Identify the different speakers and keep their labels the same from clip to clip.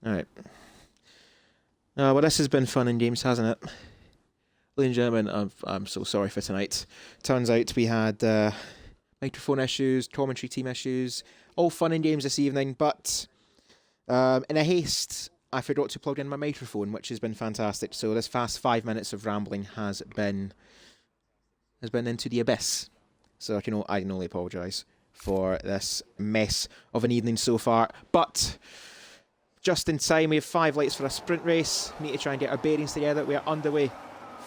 Speaker 1: Alright. Well, this has been fun and games, hasn't it? Ladies and gentlemen, I'm so sorry for tonight. Turns out we had microphone issues, commentary team issues, all fun and games this evening, but in a haste, I forgot to plug in my microphone, which has been fantastic. So this fast 5 minutes of rambling has been into the abyss. So I can only apologise for this mess of an evening so far. But just in time, we have 5 lights for a sprint race. We need to try and get our bearings together. We are underway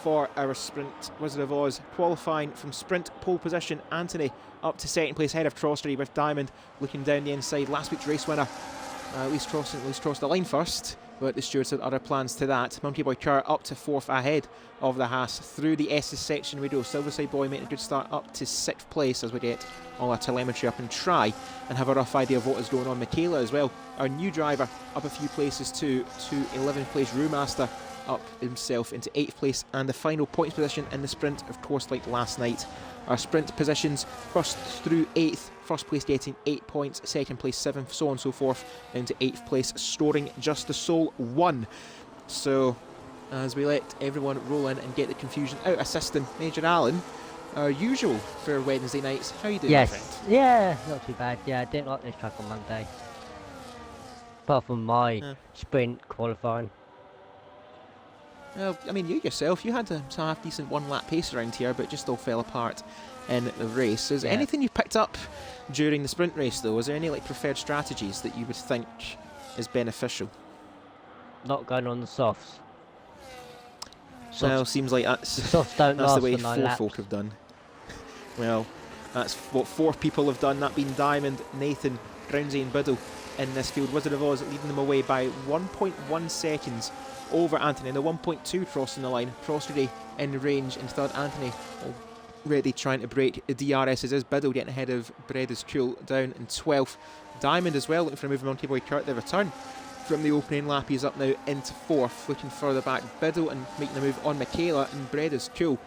Speaker 1: for our sprint. Wizard of Oz qualifying from sprint pole position. Anthony up to second place, ahead of Crossery, with Diamond looking down the inside. Last week's race winner. At least crossed the line first, but the stewards had other plans to that. Monkey Boy Kerr up to 4th ahead of the Haas. Through the S's section we go. Silverside Boy making a good start up to 6th place as we get all our telemetry up and try and have a rough idea of what is going on. Michaela as well, our new driver, up a few places too, to 11th place. Brewmaster up himself into 8th place, and the final points position in the sprint, of course, like last night. Our sprint positions, 1st through 8th, 1st place getting 8 points, 2nd place 7th, so on and so forth, down to 8th place, storing just the sole 1. So, as we let everyone roll in and get the confusion out, assistant Major Allen, our usual for Wednesday nights. How are you doing, my friend?
Speaker 2: Yes, yeah, not too bad. Yeah, I didn't like this track on Monday. Apart from my sprint qualifying.
Speaker 1: Well, I mean, you yourself, you had a half-decent one-lap pace around here, but just all fell apart in the race. Is there anything you picked up during the sprint race, though? Is there any preferred strategies that you would think is beneficial?
Speaker 2: Not going on the softs.
Speaker 1: Well, seems like that's the way 4 folk have done. Well, that's what 4 people have done, that being Diamond, Nathan, Brownsy and Biddle in this field. Wizard of Oz leading them away by 1.1 seconds over Anthony. The 1.2 crossing the line. Crossery in range in third. Anthony already trying to break the DRS. As is Biddle getting ahead of Bread is Cool down in 12th. Diamond as well looking for a move. Monkey Boy Kurt, the return from the opening lap. He's up now into 4th, looking further back. Biddle and making a move on Michaela, and Bread is Cool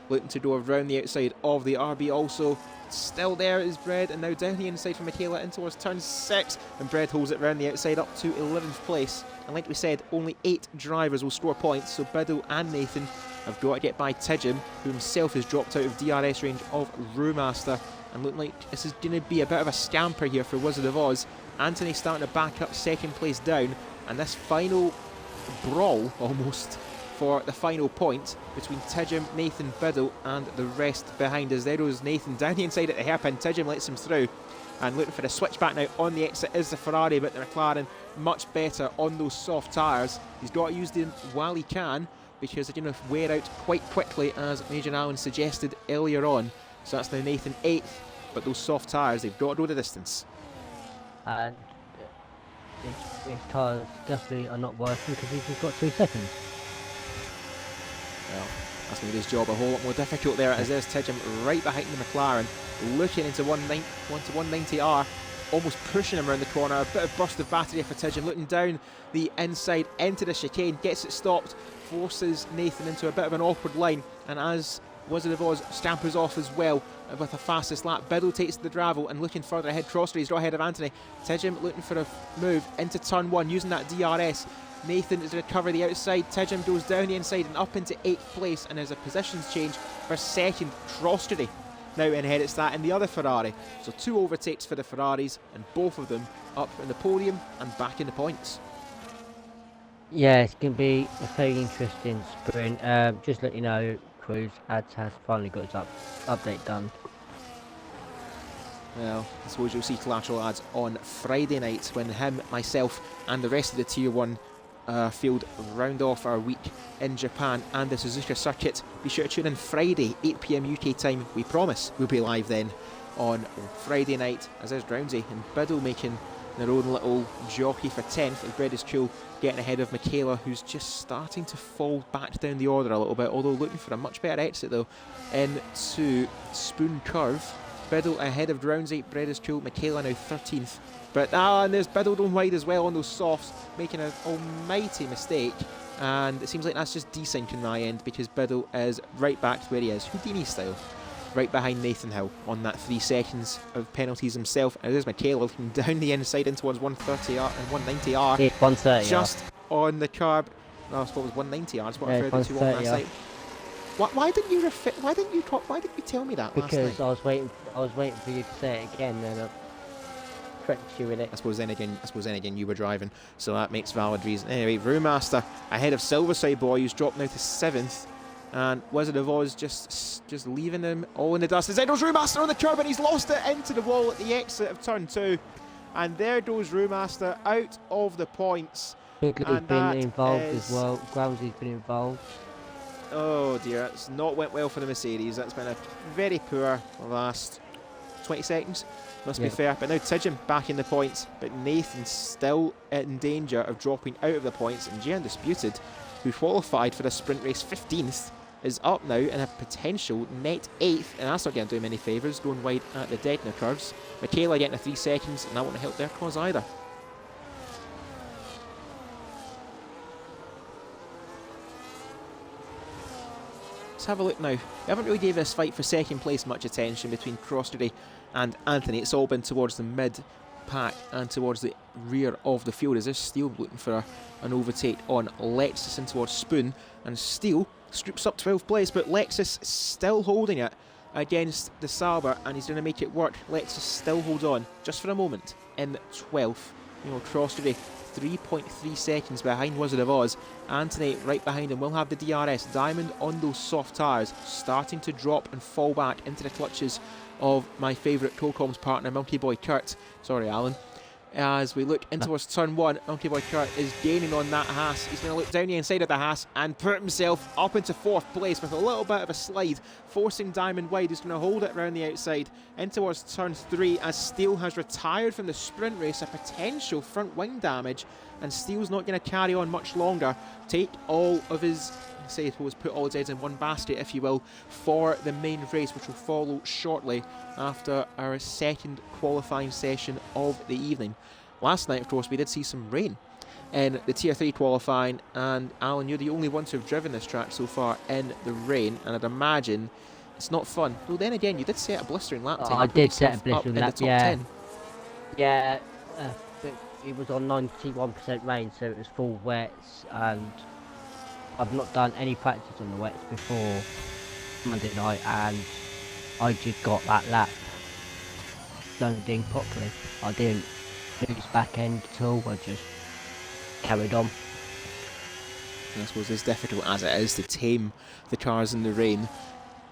Speaker 1: looking to go around the outside of the RB. Also still there is Bread, and now down the inside from Michaela in towards turn 6, and Bread holds it round the outside up to 11th place. And like we said, only 8 drivers will score points, so Biddle and Nathan have got to get by Tidgham, who himself has dropped out of DRS range of Brewmaster, and looking like this is going to be a bit of a scamper here for Wizard of Oz. Anthony starting to back up 2nd place down, and this final brawl almost for the final point between Tidgham, Nathan, Biddle and the rest behind us. There goes Nathan down the inside at the hairpin. Tidgham lets him through, and looking for the switchback now on the exit is the Ferrari, but the McLaren much better on those soft tyres. He's got to use them while he can, because they're going to wear out quite quickly, as Major Allen suggested earlier on. So that's now Nathan 8th, but those soft tyres, they've got to go the distance.
Speaker 2: And his tyres definitely are not working because he's just got 2 seconds.
Speaker 1: Well, that's made his job a whole lot more difficult there, as there's Tidgham right behind the McLaren, looking into 190R, almost pushing him around the corner. A bit of burst of battery for Tidgham, looking down the inside into the chicane, gets it stopped, forces Nathan into a bit of an awkward line, and as Wizard of Oz scampers off as well with the fastest lap, Biddle takes the gravel and looking further ahead. Crossery is right ahead of Anthony. Tidgham looking for a move into turn 1 using that DRS. Nathan is going to cover the outside. Tidgham goes down the inside and up into 8th place, and there's a positions change for 2nd. Crossery now in ahead. It's that in the other Ferrari. So 2 overtakes for the Ferraris, and both of them up in the podium and back in the points.
Speaker 2: Yeah, it's going to be a very interesting sprint. Just let you know, Cruz has finally got his update done.
Speaker 1: Well, I suppose you'll see collateral ads on Friday night when him, myself and the rest of the Tier 1 field round off our week in Japan and the Suzuka circuit. Be sure to tune in Friday, 8 PM UK time. We promise we'll be live then on Friday night, as is Brownsy and Biddle making their own little jockey for 10th, and Bread is Cool getting ahead of Michaela, who's just starting to fall back down the order a little bit, although looking for a much better exit though into Spoon Curve. Biddle ahead of Drownsy, Bread is Cool, Michaela now 13th. But and there's Biddle going wide as well on those softs, making an almighty mistake. And it seems like that's just desyncing my end, because Biddle is right back to where he is, Houdini style. right behind Nathan Hill on that 3 seconds of penalties himself. And there's Michaela looking down the inside in towards 130R and 190R.
Speaker 2: It's 130.
Speaker 1: Just on the curb. No, I suppose it was 190R. That's what I referred to on that
Speaker 2: 130.
Speaker 1: side. Why didn't you why didn't you tell me that last night?
Speaker 2: Because I was waiting for you to say it again, and I corrected you with it.
Speaker 1: I suppose then again you were driving, so that makes valid reason. Anyway, Brewmaster ahead of Silverside Boy, who's dropped now to 7th, and Wizard of Oz just leaving him all in the dust. There goes Brewmaster on the curb, and he's lost it into the wall at the exit of turn 2, and there goes Brewmaster out of the points.
Speaker 2: Bigly's been involved as well. Groundsy's been involved.
Speaker 1: Oh dear, it's not went well for the Mercedes. That's been a very poor last 20 seconds, must be fair. But now Tidgham back in the points, but Nathan's still in danger of dropping out of the points. And Jay Undisputed, who qualified for the sprint race 15th, is up now in a potential net 8th, and that's not going to do him any favours, going wide at the Deadner curves. Michaela getting a 3 seconds, and that won't help their cause either. Let's have a look now. We haven't really gave this fight for second place much attention between Crosstree and Anthony. It's all been towards the mid-pack and towards the rear of the field. As there's Steele looking for an overtake on Lexus and towards Spoon. And Steele scoops up 12th place, but Lexus still holding it against the Sauber, and he's going to make it work. Lexus still holds on, just for a moment, in 12th. You know, Crosstree 3.3 seconds behind Wizard of Oz. Anthony right behind him will have the DRS. Diamond on those soft tyres, starting to drop and fall back into the clutches of my favourite co-coms partner, Monkey Boy Kurt. Sorry, Alan. As we look in towards turn 1, Monkey Boy Kurt is gaining on that Haas. He's going to look down the inside of the Haas and put himself up into 4th place with a little bit of a slide, forcing Diamond wide. He's going to hold it around the outside in towards turn 3 as Steele has retired from the sprint race, a potential front wing damage, and Steele's not going to carry on much longer. Take all of his, put all his eggs in one basket, if you will, for the main race, which will follow shortly after our second qualifying session of the evening. Last night, of course, we did see some rain in the Tier 3 qualifying, and Alan, you're the only one to have driven this track so far in the rain, and I'd imagine it's not fun. Though then again, you did set a blistering lap time.
Speaker 2: I did set a blistering lap,
Speaker 1: in the top 10.
Speaker 2: Yeah, but it was on 91% rain, so it was full wets, and I've not done any practice on the wets before Monday night, and I just got that lap landing properly. I didn't lose back end at all, I just carried on.
Speaker 1: I suppose as difficult as it is to tame the cars in the rain,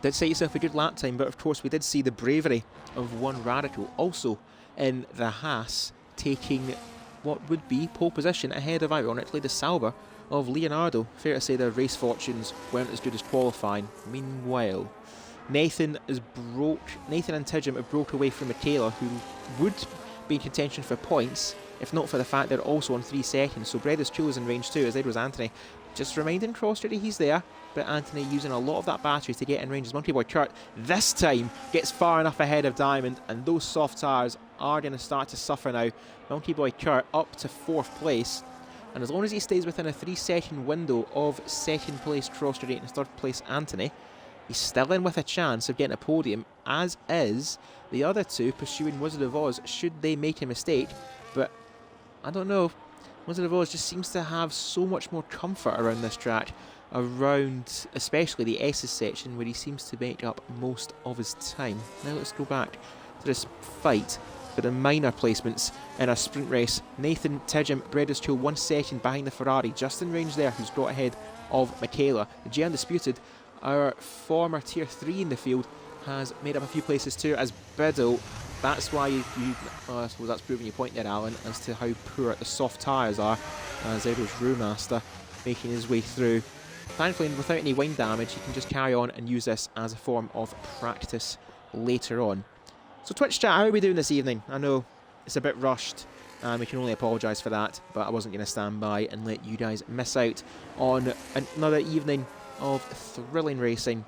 Speaker 1: did set yourself a good lap time, but of course we did see the bravery of one Radical also in the Haas, taking what would be pole position ahead of, ironically, the Sauber of Leonardo. Fair to say their race fortunes weren't as good as qualifying. Meanwhile, Nathan and Tidgham have broke away from Michaela, who would be in contention for points, if not for the fact they're also on 3 seconds. So Breda's Tool is in range too, as there was Anthony. Just reminding Crosstree he's there, but Anthony using a lot of that battery to get in range as Monkey Boy Kurt this time gets far enough ahead of Diamond, and those soft tyres are going to start to suffer now. Monkey Boy Kurt up to 4th place, and as long as he stays within a 3-second window of 2nd place Crosstree and 3rd place Anthony, he's still in with a chance of getting a podium, as is the other two pursuing Wizard of Oz should they make a mistake. But I don't know, Wizard of Oz just seems to have so much more comfort around this track, around especially the S's section where he seems to make up most of his time. Now let's go back to this fight for the minor placements in a sprint race. Nathan Tidgham, Breda's Tool 1 second behind the Ferrari, just in range there, who's got ahead of Michaela. Jay Undisputed, our former Tier 3 in the field, has made up a few places too, as Biddle. That's why I suppose that's proving your point there, Alan, as to how poor the soft tyres are, as there goes Brewmaster making his way through. Thankfully, without any wind damage, he can just carry on and use this as a form of practice later on. So Twitch chat, how are we doing this evening? I know it's a bit rushed, and we can only apologise for that, but I wasn't going to stand by and let you guys miss out on another evening of thrilling racing.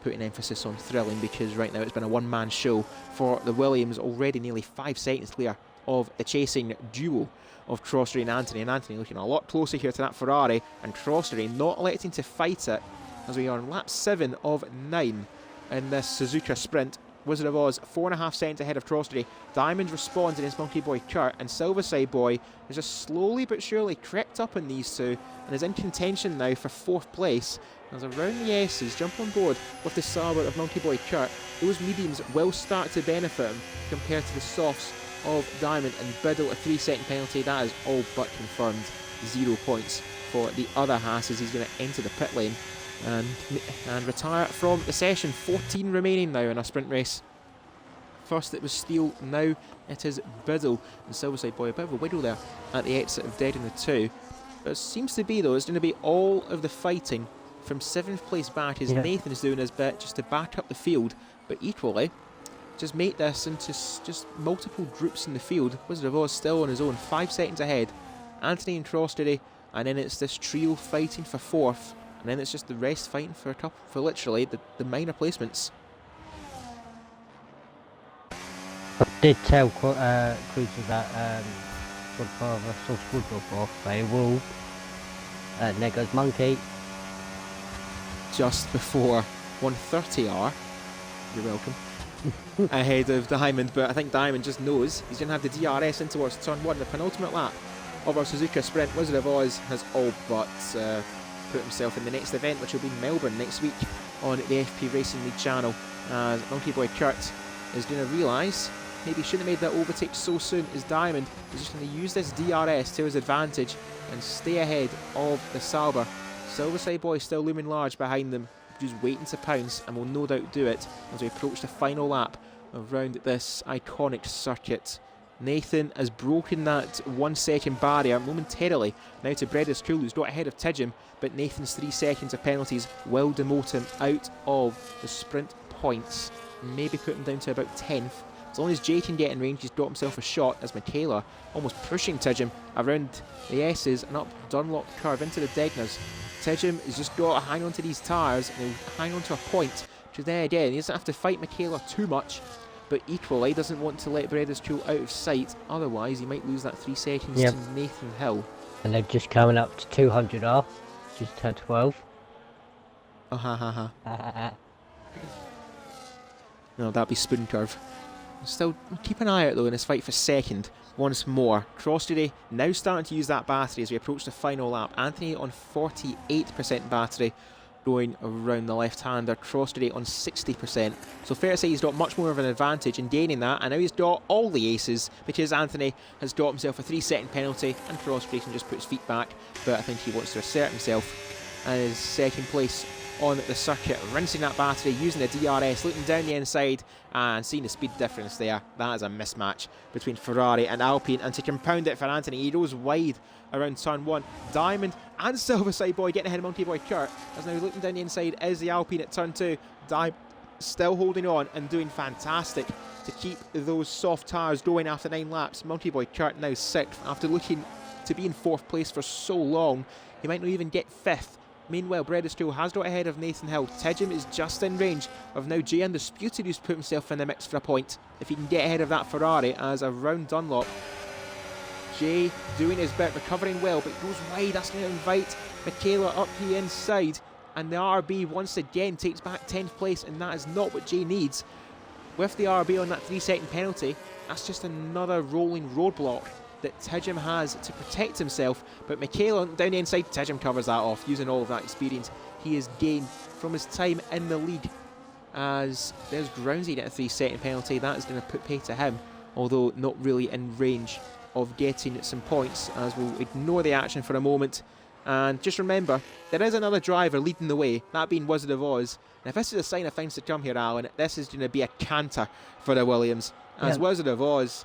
Speaker 1: Putting emphasis on thrilling, because right now it's been a one-man show for the Williams, already nearly 5 seconds clear of the chasing duo of Crosstree and Anthony looking a lot closer here to that Ferrari, and Crosstree not electing to fight it, as we are on lap 7 of 9 in this Suzuka sprint. Wizard of Oz 4.5 seconds ahead of Crosstredy. Diamond responds in his Monkey Boy Kurt, and Silverside Boy has just slowly but surely crept up on these two and is in contention now for 4th place. As around the S's jump on board with the Sabre of Monkey Boy Kurt, those mediums will start to benefit him compared to the softs of Diamond, and Biddle a 3-second penalty. That is all but confirmed. 0 points for the other Hasses. He's going to enter the pit lane and retire from the session. 14 remaining now in a sprint race. First it was Steele, now it is Biddle, and Silverside Boy a bit of a widow there at the exit of Dead in the 2. But it seems to be, though, it's going to be all of the fighting from 7th place back as Nathan's doing his bit just to back up the field, but equally just make this into just multiple groups in the field. Wizard of Oz still on his own, 5 seconds ahead. Anthony and Crosstredy, and then it's this trio fighting for 4th. And then it's just the rest fighting for literally the minor placements.
Speaker 2: I did tell Cruiser that Godfather Sauce Woodruff off. They will. There goes Monkey.
Speaker 1: Just before 1:30 hour. You're welcome. Ahead of Diamond, but I think Diamond just knows he's going to have the DRS in towards turn 1, the penultimate lap of our Suzuka sprint. Wizard of Oz has all but put himself in the next event, which will be Melbourne next week on the FP Racing League channel. As Monkey Boy Kurt is going to realise maybe he shouldn't have made that overtake so soon, as Diamond is just going to use this DRS to his advantage and stay ahead of the Sauber. Silverside Boy still looming large behind them, just waiting to pounce, and will no doubt do it as we approach the final lap around this iconic circuit. Nathan has broken that 1 second barrier momentarily now to Breda's Cool, who's got ahead of Tidgham, but Nathan's 3 seconds of penalties will demote him out of the sprint points, maybe put him down to about 10th. As long as Jay can get in range, he's got himself a shot, as Michaela almost pushing Tidgham around the S's and up Dunlop curve into the Degners. Tidgham has just got to hang on to these tyres and he'll hang on to a point, which is there again. He doesn't have to fight Michaela too much, but equally doesn't want to let Breda's Cool out of sight, otherwise he might lose that 3 seconds to Nathan Hill.
Speaker 2: And they're just coming up to 200R, just turned 12.
Speaker 1: Oh, ha. No, that'd be Spoon Curve. Still, keep an eye out though in this fight for second. Once more, Crosstredy now starting to use that battery as we approach the final lap. Anthony on 48% battery going around the left-hander. Crosstredy on 60%. So fair to say he's got much more of an advantage in gaining that, and now he's got all the aces because Anthony has got himself a 3-second penalty and Crosstredy can just put his feet back, but I think he wants to assert himself as second place on the circuit, rinsing that battery, using the DRS, looking down the inside and seeing the speed difference there. That is a mismatch between Ferrari and Alpine, and to compound it for Anthony, he goes wide around turn 1. Diamond and Silverside Boy getting ahead of Monkey Boy Kurt, as now looking down the inside is the Alpine at turn 2. Diamond still holding on and doing fantastic to keep those soft tyres going after 9 laps. Monkey Boy Kurt now 6th after looking to be in 4th place for so long. He might not even get 5th. Meanwhile, Breda's Cool has got ahead of Nathan Hill. Tidgham is just in range of now Jay Undisputed, who's put himself in the mix for a point. If he can get ahead of that Ferrari as around Dunlop. Jay doing his bit, recovering well, but goes wide. That's going to invite Michaela up the inside. And the RB once again takes back 10th place, and that is not what Jay needs. With the RB on that 3-second penalty, that's just another rolling roadblock that Tidgham has to protect himself, but Michaela down the inside, Tidgham covers that off using all of that experience he has gained from his time in the league. As there's Groundsy at a 3-second penalty, that is going to put pay to him, although not really in range of getting some points, as we'll ignore the action for a moment. And just remember, there is another driver leading the way, that being Wizard of Oz. And if this is a sign of things to come here, Alan, this is going to be a canter for the Williams, as Wizard of Oz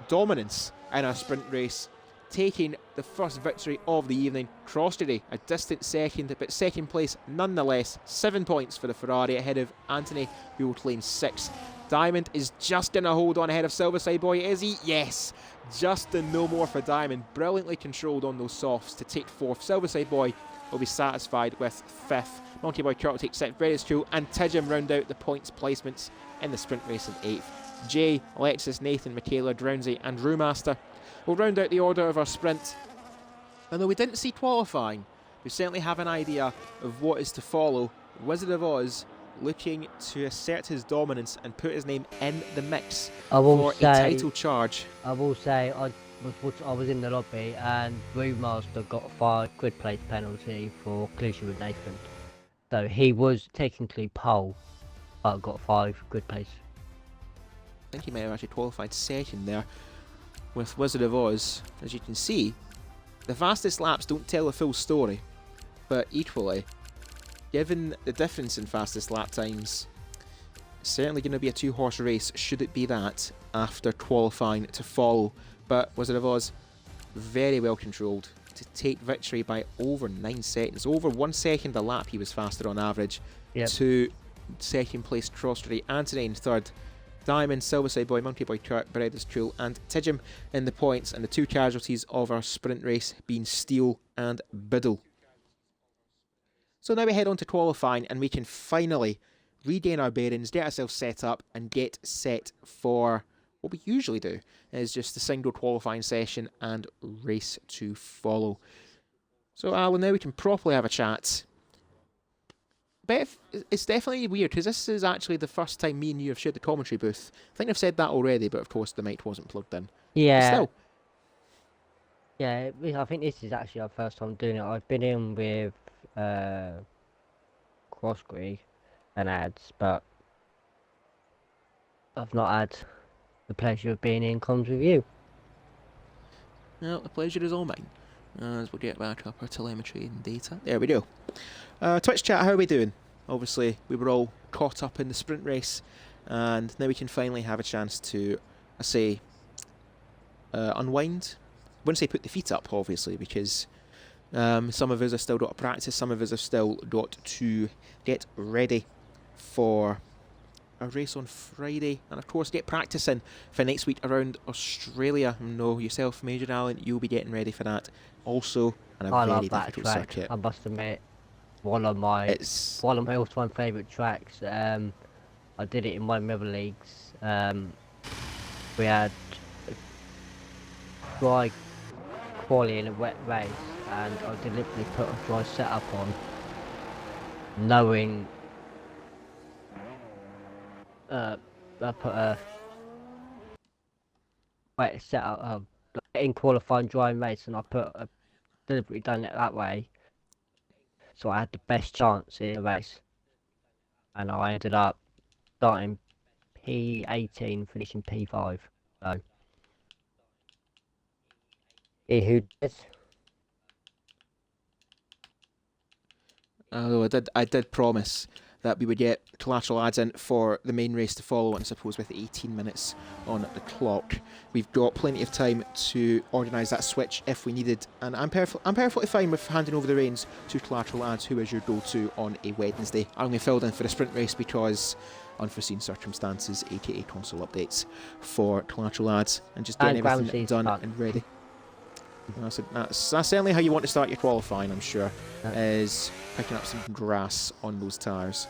Speaker 1: dominance in a sprint race, taking the first victory of the evening. Crosstredy a distant second, but second place nonetheless. 7 points for the Ferrari ahead of Anthony, who will claim 6. Diamond is just going to hold on ahead of Silverside Boy, is he? Yes! Just a no more for Diamond. Brilliantly controlled on those softs to take 4th. Silverside Boy will be satisfied with 5th. Monkey Boy Kurt will take 6th. Breda's Cool and Tidgham round out the points placements in the sprint race of 8th. Jay, Alexis, Nathan, Michaela, Drownsy and Brewmaster will round out the order of our sprint. And though we didn't see qualifying, we certainly have an idea of what is to follow. Wizard of Oz looking to assert his dominance and put his name in the mix
Speaker 2: I will
Speaker 1: for
Speaker 2: say,
Speaker 1: a title charge.
Speaker 2: I was in the lobby and Brewmaster got a 5 grid place penalty for collision with Nathan. So he was technically pole, but got 5 grid place.
Speaker 1: I think he might have actually qualified second there with Wizard of Oz. As you can see, the fastest laps don't tell the full story, but equally, given the difference in fastest lap times, it's certainly going to be a 2-horse race, should it be that, after qualifying to follow. But Wizard of Oz, very well controlled to take victory by over 9 seconds. Over 1 second a lap he was faster on average.
Speaker 2: Yep.
Speaker 1: To second place Crosstrey, Anthony in third, Diamond, Silverside Boy, Monkey Boy, Kurt, Beredis Truel and Tidjum in the points, and the 2 casualties of our sprint race being Steele and Biddle. So now we head on to qualifying and we can finally regain our bearings, get ourselves set up and get set for what we usually do, is just the single qualifying session and race to follow. So Alan, now we can properly have a chat. But it's definitely weird because this is actually the first time me and you have shared the commentary booth. I think I've said that already, but of course the mic wasn't plugged in.
Speaker 2: Yeah.
Speaker 1: But still.
Speaker 2: Yeah, I think this is actually our first time doing it. I've been in with Crosstrey and ads, but I've not had the pleasure of being in comms with you.
Speaker 1: Well, the pleasure is all mine. As we'll get back up our telemetry and data. There we go. Twitch chat, how are we doing? Obviously, we were all caught up in the sprint race, and now we can finally have a chance to, unwind. I wouldn't say put the feet up, obviously, because some of us have still got to practice, some of us have still got to get ready for a race on Friday, and of course get practicing for next week around Australia. I know yourself, Major Allen, you'll be getting ready for that also, and a
Speaker 2: I
Speaker 1: very
Speaker 2: love that
Speaker 1: difficult
Speaker 2: track.
Speaker 1: circuit.
Speaker 2: I must admit, one of my all-time favourite tracks. I did it in one of my other leagues. We had a dry quali in a wet race, and I deliberately put a dry setup on, knowing I put a wet setup in qualifying drying race, and I deliberately done it that way, so I had the best chance in the race, and I ended up starting P18, finishing P5. So, who does?
Speaker 1: Although I did promise that we would get collateral ads in for the main race to follow, and I suppose with 18 minutes on the clock, we've got plenty of time to organise that switch if we needed, and I'm perfectly fine with handing over the reins to collateral ads, who is your go-to on a Wednesday. I only filled in for the sprint race because unforeseen circumstances, aka console updates, for collateral ads, and just getting everything done and ready. That's certainly how you want to start your qualifying, I'm sure, is picking up some grass on those tyres.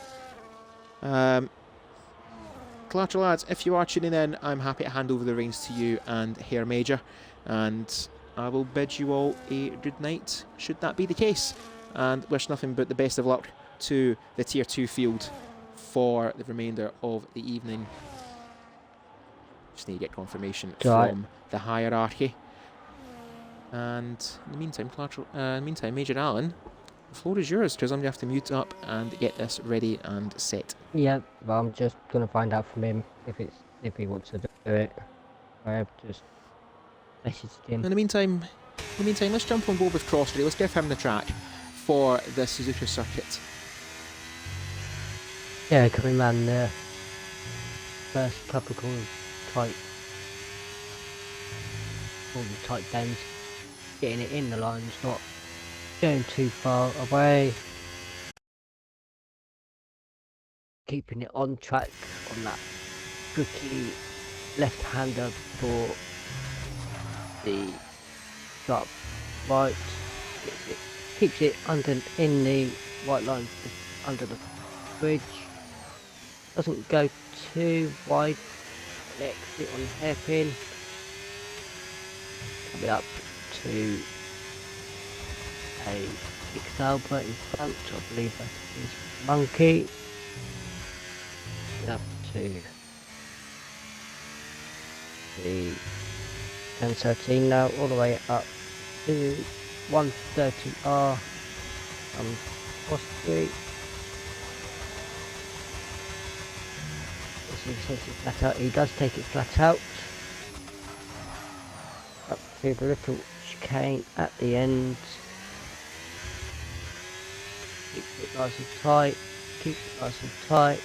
Speaker 1: Collateral ads, if you are tuning in, I'm happy to hand over the reins to you and Hair Major, and I will bid you all a good night, should that be the case, and wish nothing but the best of luck to the Tier 2 field for the remainder of the evening. Just need to get confirmation from the hierarchy. And in the meantime, Major Allen, the floor is yours, because I'm going to have to mute up and get this ready and set.
Speaker 2: Yeah, well, I'm just going to find out from him if he wants to do it. I have just messaged him.
Speaker 1: In the meantime, let's jump on board with Crosstrey. Let's give him the track for the Suzuka circuit.
Speaker 2: Yeah, coming around the first couple of corners, all the tight bends, getting it in the lines, not going too far away, keeping it on track on that tricky left-hander for the sharp right. It keeps it in the white line under the bridge. Doesn't go too wide. Exit on hairpin. Coming up to a Excalibur in front. I believe that is Monkey. to the 1013 now, all the way up to 130R on Cross Street. This is takes it flat out. He does take it flat out. Up to the little chicane at the end. Keep it nice and tight. Keep it nice and tight.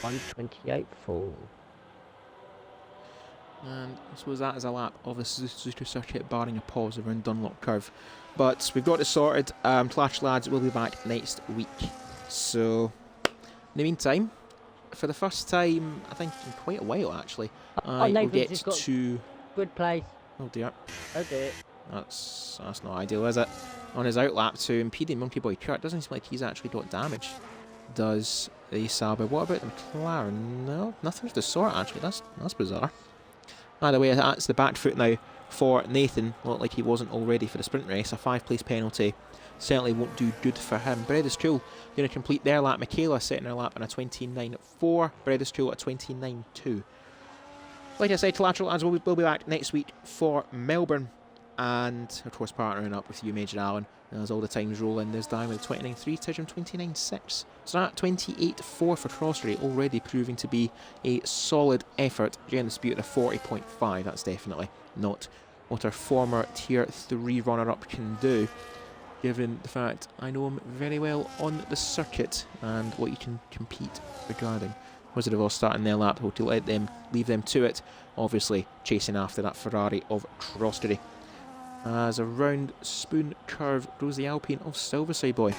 Speaker 2: 128 full.
Speaker 1: And I suppose that is a lap of the Suzuka circuit, barring a pause around Dunlop Curve. But we've got it sorted. Clash Lads will be back next week. So, in the meantime, for the first time, I think in quite a while actually, I will get to...
Speaker 2: Good place.
Speaker 1: Oh dear.
Speaker 2: Oh dear.
Speaker 1: That's not ideal, is it? On his outlap to impeding Monkey Boy Kurt. Doesn't seem like he's actually got damage. Does the Sauber? What about the McLaren? No, nothing of the sort actually. That's bizarre. Either way, that's the back foot now for Nathan. Looked like he wasn't all ready for the sprint race. A 5-place penalty certainly won't do good for him. Bredeschool going to complete their lap. Michaela setting her lap in a 29.4. Bredeschool at 29.2. Like I said, Collateral Lads will be back next week for Melbourne. And, of course, partnering up with you, Major Allen. As all the times roll in, there's Diamond with 29.3, Tidgham 29.6. So that 28.4 for Crossery, already proving to be a solid effort. Again, disputed a 40.5. That's definitely not what our former Tier 3 runner-up can do, given the fact I know him very well on the circuit and what he can compete regarding. Wizard of Oz starting their lap, to let them leave them to it, obviously chasing after that Ferrari of Crossery. As around Spoon Curve goes the Alpine of Silverside Boy.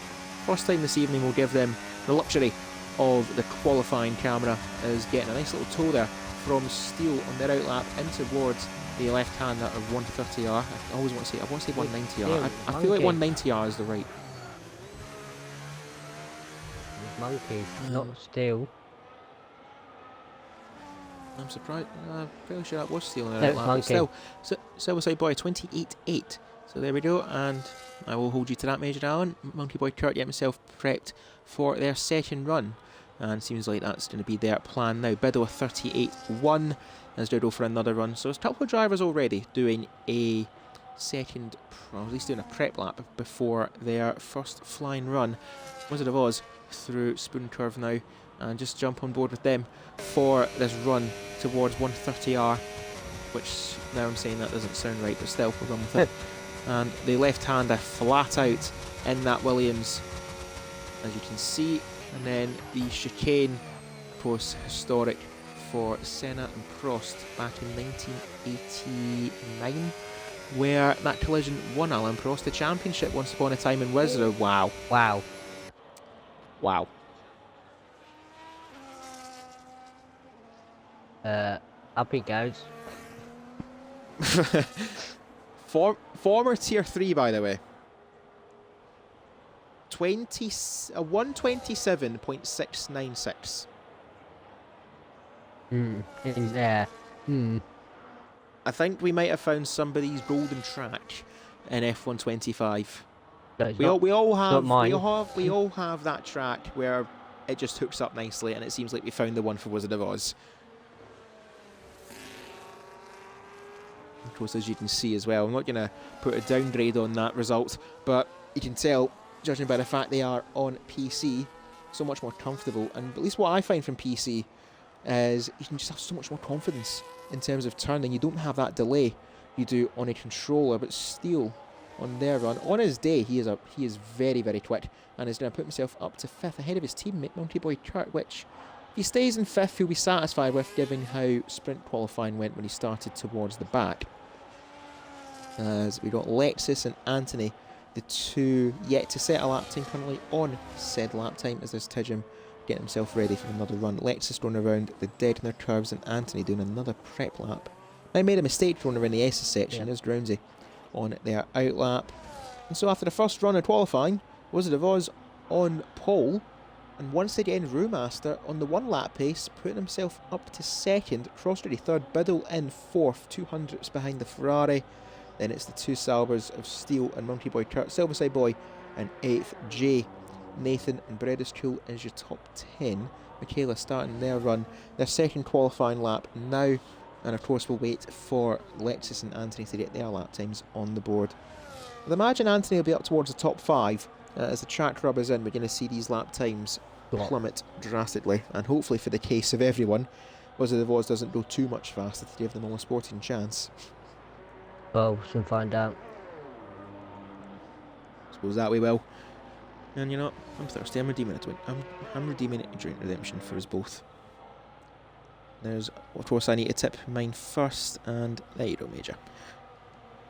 Speaker 1: First time this evening we'll give them the luxury of the qualifying camera, as getting a nice little tow there from Steele on their outlap in towards the left hander of 130R. I always want to say 190R. I feel like 190R is the right.
Speaker 2: Monkey, not Steele.
Speaker 1: I'm surprised. I'm fairly sure that was Steele on
Speaker 2: their
Speaker 1: outlap. But still, Silverside Boy 28.8. So there we go, and I will hold you to that, Major Allen. Monkey Boy Kurt get himself prepped for their second run, and seems like that's going to be their plan now. Biddle 38.1 as they go for another run. So there's a couple of drivers already doing a second, or at least doing a prep lap before their first flying run. Wizard of Oz through Spoon Curve now, and just jump on board with them for this run towards 130R, which now I'm saying that doesn't sound right, but still we'll run with it. And the left-hander flat out in that Williams, as you can see. And then the chicane, of course, historic for Senna and Prost back in 1989, where that collision won Alain Prost the championship once upon a time in Wizard. Wow.
Speaker 2: Wow.
Speaker 1: Wow.
Speaker 2: Up he goes.
Speaker 1: Former Tier 3, by the way. 127.696.
Speaker 2: In there.
Speaker 1: I think we might have found somebody's golden track in F125. We all have that track where it just hooks up nicely, and it seems like we found the one for Wizard of Oz. Of course, as you can see as well, I'm not going to put a downgrade on that result, but you can tell, judging by the fact they are on PC, so much more comfortable. And at least what I find from PC is you can just have so much more confidence in terms of turning. You don't have that delay you do on a controller. But Steele on their run, on his day, he is very, very quick, and is going to put himself up to 5th ahead of his teammate Monkey Boy Kurt, which if he stays in 5th, he'll be satisfied with, given how sprint qualifying went when he started towards the back. As we got Lexus and Anthony, the two yet to set a lap time, currently on said lap time, as there's Tidgham getting himself ready for another run. Lexus going around the dead in their curves, and Anthony doing another prep lap. I made a mistake going around the S's section. There's Drownsy on their outlap. And so after the first run of qualifying, Wizard of Oz on pole, and once again Brewmaster on the one lap pace, putting himself up to 2nd, Crossery 3rd, Biddle in 4th, 200ths behind the Ferrari. Then it's the two Salbers of Steele and Monkey Boy Kurt, Silverside Boy, and 8th J. Nathan and Bredeschool is your top 10. Michaela starting their run, their second qualifying lap now. And of course, we'll wait for Lexus and Anthony to get their lap times on the board. I'd imagine Anthony will be up towards the top 5. As the track rubbers in, we're going to see these lap times plummet drastically. And hopefully, for the case of everyone, Wizard of Oz doesn't go too much faster to give them all a sporting chance.
Speaker 2: Well, we'll soon find out.
Speaker 1: Suppose that we will. And you know, I'm thirsty. I'm redeeming it. I'm redeeming it to drink redemption for us both. There's, of course, I need to tip mine first, and there you go, Major.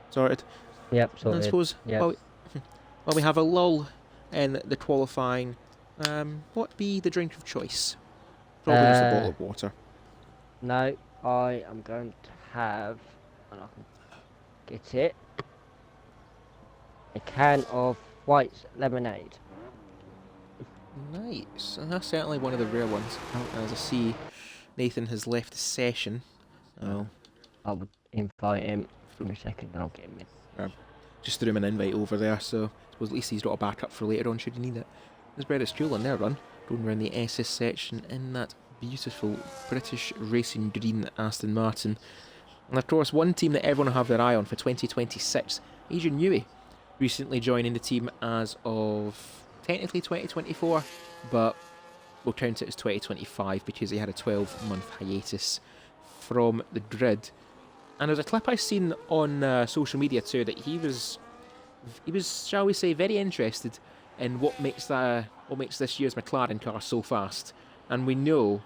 Speaker 1: Sorted.
Speaker 2: Yep, sorted.
Speaker 1: And I suppose,
Speaker 2: yep.
Speaker 1: while we have a lull in the qualifying, what be the drink of choice? Probably just a bottle of water.
Speaker 2: No, I am going to have, and I can get it, a can of white lemonade.
Speaker 1: Nice, and that's certainly one of the rare ones. As I see, Nathan has left the session. Oh,
Speaker 2: I would invite him for a second, and I'll get him in.
Speaker 1: Just threw him an invite over there, so I suppose at least he's got a backup for later on should you need it. There's British Jewel on their run, going around the SS section in that beautiful British racing green Aston Martin. And of course, one team that everyone will have their eye on for 2026, Adrian Newey, recently joining the team as of technically 2024, but we'll count it as 2025 because he had a 12-month hiatus from the grid. And there's a clip I've seen on social media too that he was, shall we say, very interested in what makes this year's McLaren car so fast. And we know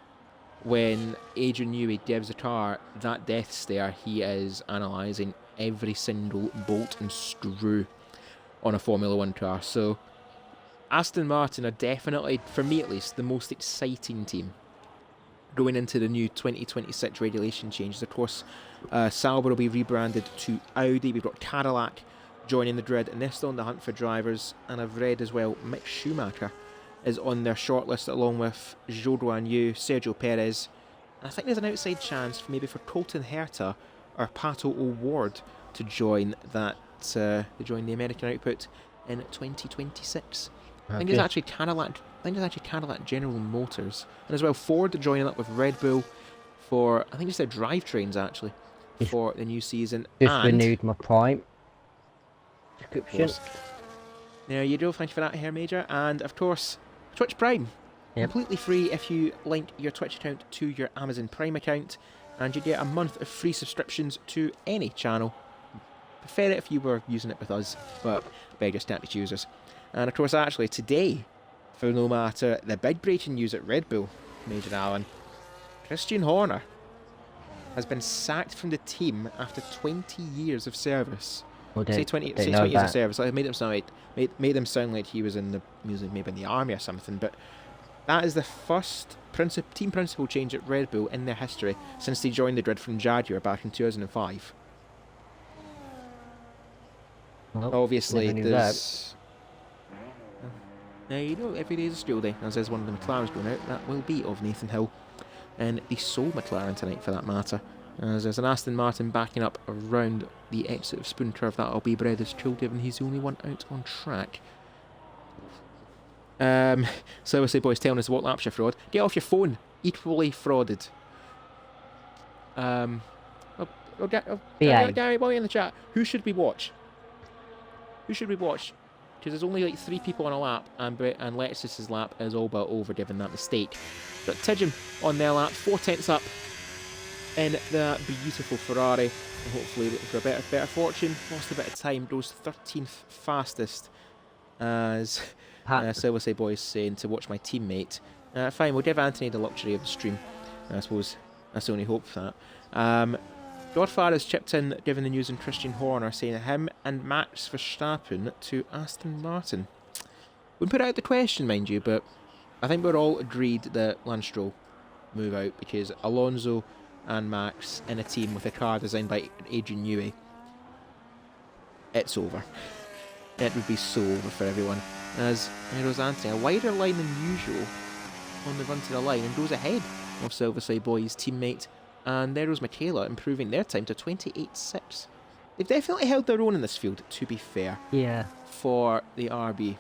Speaker 1: when Adrian Newey gives a car that death stare, he is analysing every single bolt and screw on a Formula 1 car. So Aston Martin are definitely, for me at least, the most exciting team going into the new 2026 regulation changes. Of course, Sauber will be rebranded to Audi. We've got Cadillac joining the grid, and they're still on the hunt for drivers. And I've read as well, Mick Schumacher is on their shortlist along with Zhou Guanyu, Sergio Perez. And I think there's an outside chance for Colton Herta or Pato O'Ward to join the American output in 2026. I think there's actually Cadillac General Motors, and as well Ford joining up with Red Bull for just their drivetrains actually for the new season.
Speaker 2: Just renewed my Prime subscription.
Speaker 1: There you go. Thank you for that, Herr Major. And of course, Twitch Prime, completely free if you link your Twitch account to your Amazon Prime account, and you get a month of free subscriptions to any channel. Prefer it if you were using it with us, but beg your established users. And of course, actually, today, for no matter the big breaking news at Red Bull, Major Allen, Christian Horner has been sacked from the team after 20 years of service.
Speaker 2: Well,
Speaker 1: say 20 years of service. Like, made them sound like he was maybe in the army or something. But that is the first team principal change at Red Bull in their history since they joined the grid from Jaguar back in 2005.
Speaker 2: Well,
Speaker 1: obviously, there's. Now, you know, every day is a school day, as is one of the McLarens going out. That will be of Nathan Hill and the sole McLaren tonight, for that matter. As there's an Aston Martin backing up around the exit of Spoon Curve. That'll be Breda's Chill, given he's the only one out on track. So I say, boys, telling us what laps your fraud. Get off your phone. Equally frauded. Gary boy in the chat. Who should we watch? Because there's only like 3 people on a lap, and Lexus's lap is all but over given that mistake. But Tidgham on their lap, 4/10 up in the beautiful Ferrari. And hopefully looking for a better fortune. Lost a bit of time, goes 13th fastest. As Silver Say Boys saying to watch my teammate. Fine, we'll give Anthony the luxury of the stream. I suppose that's the only hope for that. Godfather's chipped in, giving the news on Christian Horner, saying him and Max Verstappen to Aston Martin. We put out the question, mind you, but I think we're all agreed that Lance Stroll move out because Alonso and Max in a team with a car designed by Adrian Newey, it's over. It would be so over for everyone. As there goes Anthony, a wider line than usual on the run to the line, and goes ahead of Silver Side Boys' teammate. And there goes Michaela, improving their time to 28.6. They've definitely held their own in this field, to be fair.
Speaker 2: Yeah.
Speaker 1: For the RB.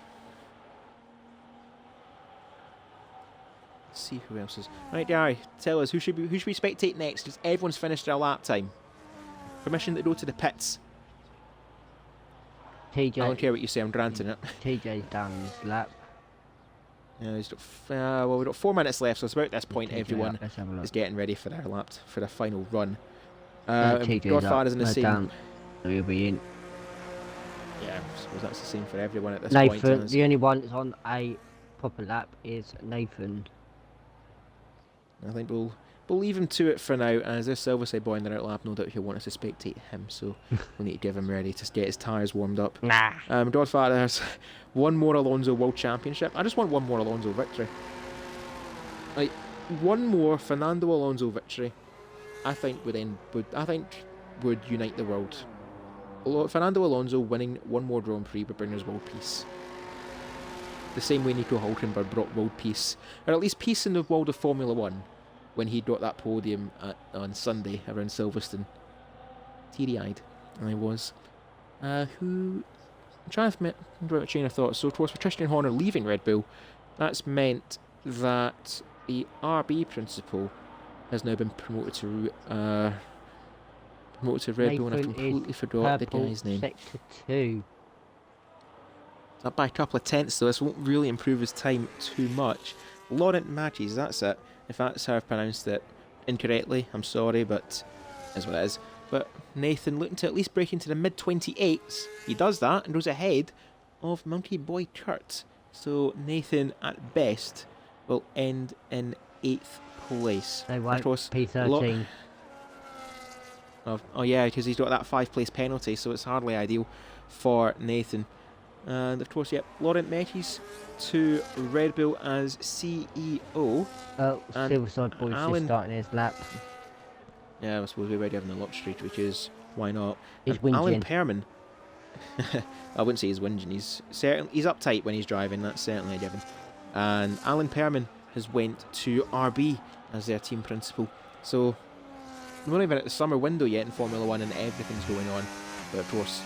Speaker 1: Let's see who else is. Right, Gary, tell us who should we spectate next? Because everyone's finished their lap time. Permission to go to the pits.
Speaker 2: TJ.
Speaker 1: I don't care what you say. I'm granting it.
Speaker 2: TJ's done his lap.
Speaker 1: Yeah, well, we've got 4 minutes left, so it's about this point
Speaker 2: TJ
Speaker 1: everyone
Speaker 2: up, let's have a look.
Speaker 1: is getting ready for their lap for their final run.
Speaker 2: TJ's
Speaker 1: Godfather's in the
Speaker 2: up,
Speaker 1: same.
Speaker 2: down. So he'll be in.
Speaker 1: Yeah, I suppose that's the same for everyone at this
Speaker 2: Nathan,
Speaker 1: point.
Speaker 2: the only one that's on a proper lap is Nathan.
Speaker 1: I think we'll leave him to it for now, as this Silverside boy in the right lap, no doubt he'll want us to spectate him, so we'll need to give him ready to get his tyres warmed up.
Speaker 2: Nah.
Speaker 1: Godfather has one more Alonso World Championship. I just want one more Alonso victory. Like, one more Fernando Alonso victory, I think would unite the world. Fernando Alonso winning one more Grand Prix would bring us world peace. The same way Nico Hulkenberg brought world peace, or at least peace in the world of Formula 1, when he got that podium on Sunday around Silverstone. Teary-eyed, I was. I'm trying to draw a chain of thought. So, of course, with Christian Horner leaving Red Bull, that's meant that the RB principal has now been promoted to Red Bull, and I completely forgot the guy's name.
Speaker 2: Sector 2.
Speaker 1: Up by a couple of tenths, though. This won't really improve his time too much. Laurent Matches, that's it. If that's how I've pronounced it incorrectly, I'm sorry, but that's what it is. But Nathan looking to at least break into the mid-28s. He does that and goes ahead of Monkey Boy Kurt. So Nathan, at best, will end in 8th place.
Speaker 2: They won't. P13.
Speaker 1: Oh yeah, because he's got that 5th-place penalty, so it's hardly ideal for Nathan. And of course, yep, Laurent Matches to Red Bull as CEO.
Speaker 2: Silverside boy's just starting his lap.
Speaker 1: Yeah, I suppose we're already having a luck streak, which is why not.
Speaker 2: He's
Speaker 1: whinging. Alan
Speaker 2: whinging.
Speaker 1: Perman. I wouldn't say he's whinging. He's uptight when he's driving. That's certainly a given. And Alan Perman has went to RB as their team principal. So we're not even at the summer window yet in Formula 1, and everything's going on. But of course,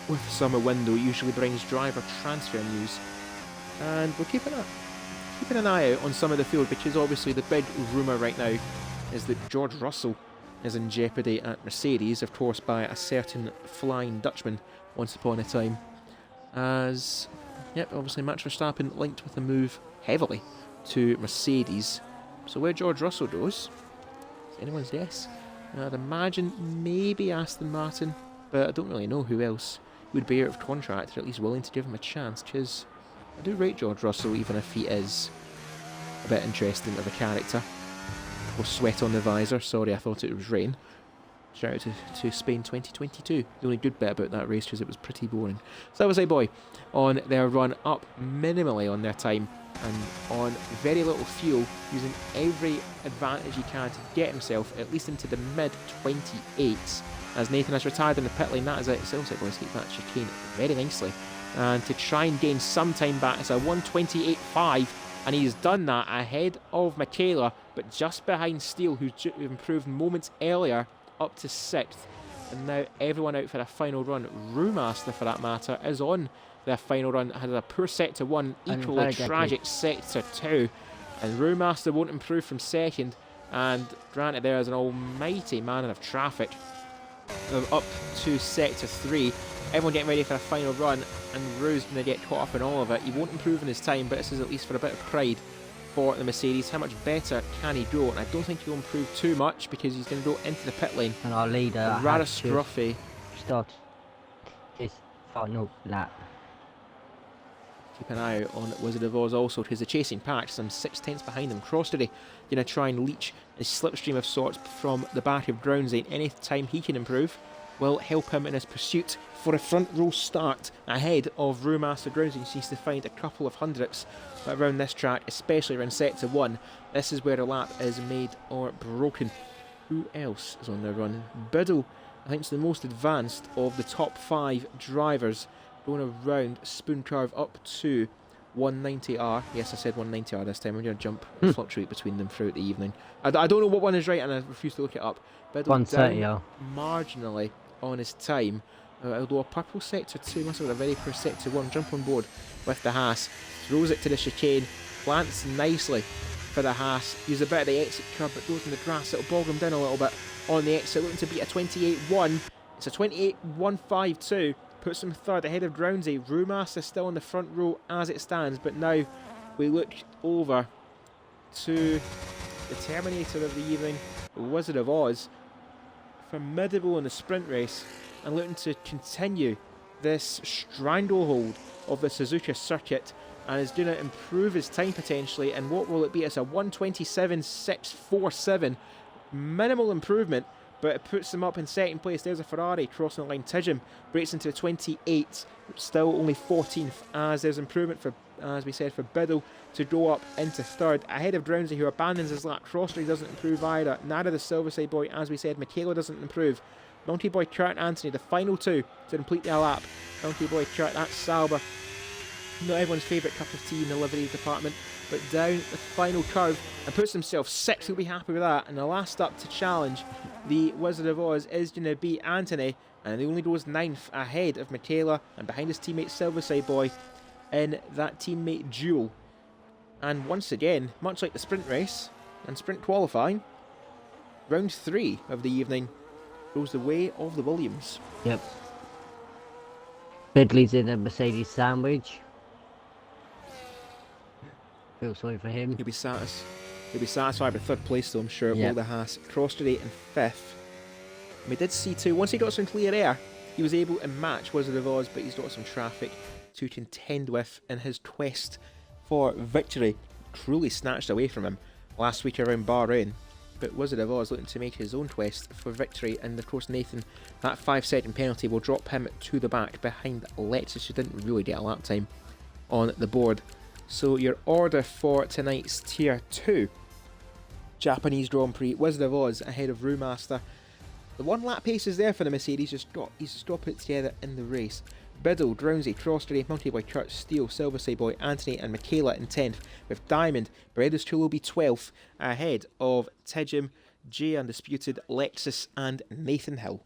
Speaker 1: with the summer window, it usually brings driver transfer news, and we're keeping an eye out on some of the field, because obviously the big rumour right now is that George Russell is in jeopardy at Mercedes, of course by a certain Flying Dutchman once upon a time, as obviously Max Verstappen linked with the move heavily to Mercedes. So where George Russell goes, is anyone's guess. I'd imagine maybe Aston Martin, but I don't really know who else would be out of contract, or at least willing to give him a chance, because I do rate George Russell, even if he is a bit interesting of a character. Or sweat on the visor, sorry, I thought it was rain. Shout out to Spain 2022. The only good bit about that race, because it was pretty boring. So that was a boy on their run up minimally on their time, and on very little fuel, using every advantage he can to get himself at least into the mid-28s. As Nathan has retired in the pit lane, that is it. Silverside boys keep that chicane very nicely. And to try and gain some time back, it's a 1:28.5, and he's done that ahead of Michaela, but just behind Steele, who's improved moments earlier, up to 6th. And now everyone out for a final run. Brewmaster, for that matter, is on their final run. Had a poor sector 1, equally tragic sector 2. And Brewmaster won't improve from 2nd. And granted, there is an almighty man of traffic up to sector 3. Everyone getting ready for a final run, and Rue's going to get caught up in all of it. He won't improve in his time, but this is at least for a bit of pride for the Mercedes. How much better can he go? And I don't think he'll improve too much, because he's going to go into the pit lane.
Speaker 2: And our leader
Speaker 1: rather scruffy.
Speaker 2: Start his final lap.
Speaker 1: Keep an eye out on Wizard of Oz also, because the chasing pack, some 6 tenths behind him. Crosstory going to try and leech a slipstream of sorts from the back of Groundsy. Any time he can improve will help him in his pursuit for a front row start ahead of Brewmaster. Groundsy. He needs to find a couple of hundredths around this track, especially around sector 1. This is where a lap is made or broken. Who else is on their run? Biddle, I think, is the most advanced of the top 5 drivers, going around Spoon Curve up to 190R. Yes, I said 190R this time. I'm going to jump and fluctuate between them throughout the evening. I don't know what one is right, and I refuse to look it up. Biddle
Speaker 2: 130R.
Speaker 1: Marginally on his time, although a purple sector 2 must have had a very poor sector 1. Jump on board with the Haas, throws it to the chicane, plants nicely for the Haas. Use a bit of the exit curb, but goes in the grass. It'll bog him down a little bit on the exit, looking to beat a 28-1. It's a 28-152. Puts him third ahead of Drownsy. Brewmaster still in the front row as it stands, but now we look over to the Terminator of the evening, Wizard of Oz, formidable in the sprint race and looking to continue this stranglehold of the Suzuka circuit, and is going to improve his time potentially. And what will it be? It's a 1:27.647. Minimal improvement, but it puts him up in second place. There's a Ferrari crossing the line. Tijum breaks into 28, still only 14th, as there's improvement for, as we said, for Biddle to go up into third, ahead of Drownsy, who abandons his lap. Crossley doesn't improve either. Neither the Silverside boy, as we said. Michaela doesn't improve. Monkey Boy, Kurt and Anthony, the final two to complete their lap. Monkey Boy, Kurt, that's Sauber. Not everyone's favourite cup of tea in the livery department, but down the final curve and puts himself sixth. He'll be happy with that. And the last up to challenge the Wizard of Oz is going to be Anthony, and he only goes ninth ahead of Michaela and behind his teammate Silverside boy in that teammate duel. And once again, much like the sprint race and sprint qualifying, round 3 of the evening goes the way of the Williams.
Speaker 2: Yep. Bidley's in a Mercedes sandwich. Feel sorry for him.
Speaker 1: He'll be satisfied with third place, though, I'm sure.
Speaker 2: Yep.
Speaker 1: Will the Haas. Crosstrade in 5th. And we did see too, once he got some clear air, he was able to match Wizard of Oz, but he's got some traffic to contend with in his quest for victory. Truly snatched away from him last week around Bahrain. But Wizard of Oz looking to make his own quest for victory, and of course Nathan, that 5-second penalty will drop him to the back behind Lexus, who didn't really get a lap time on the board. So your order for tonight's Tier 2 Japanese Grand Prix: Wizard of Oz ahead of Brewmaster. The one lap pace is there for the Mercedes, he's just got to put it together in the race. Biddle, Drownsy, Crosstrade, Monkey Boy, Kurt, Steele, Silverside boy, Anthony and Michaela in 10th, with Diamond, Bereda's Tool will be 12th, ahead of Tijum, J Undisputed, Lexus and Nathan Hill.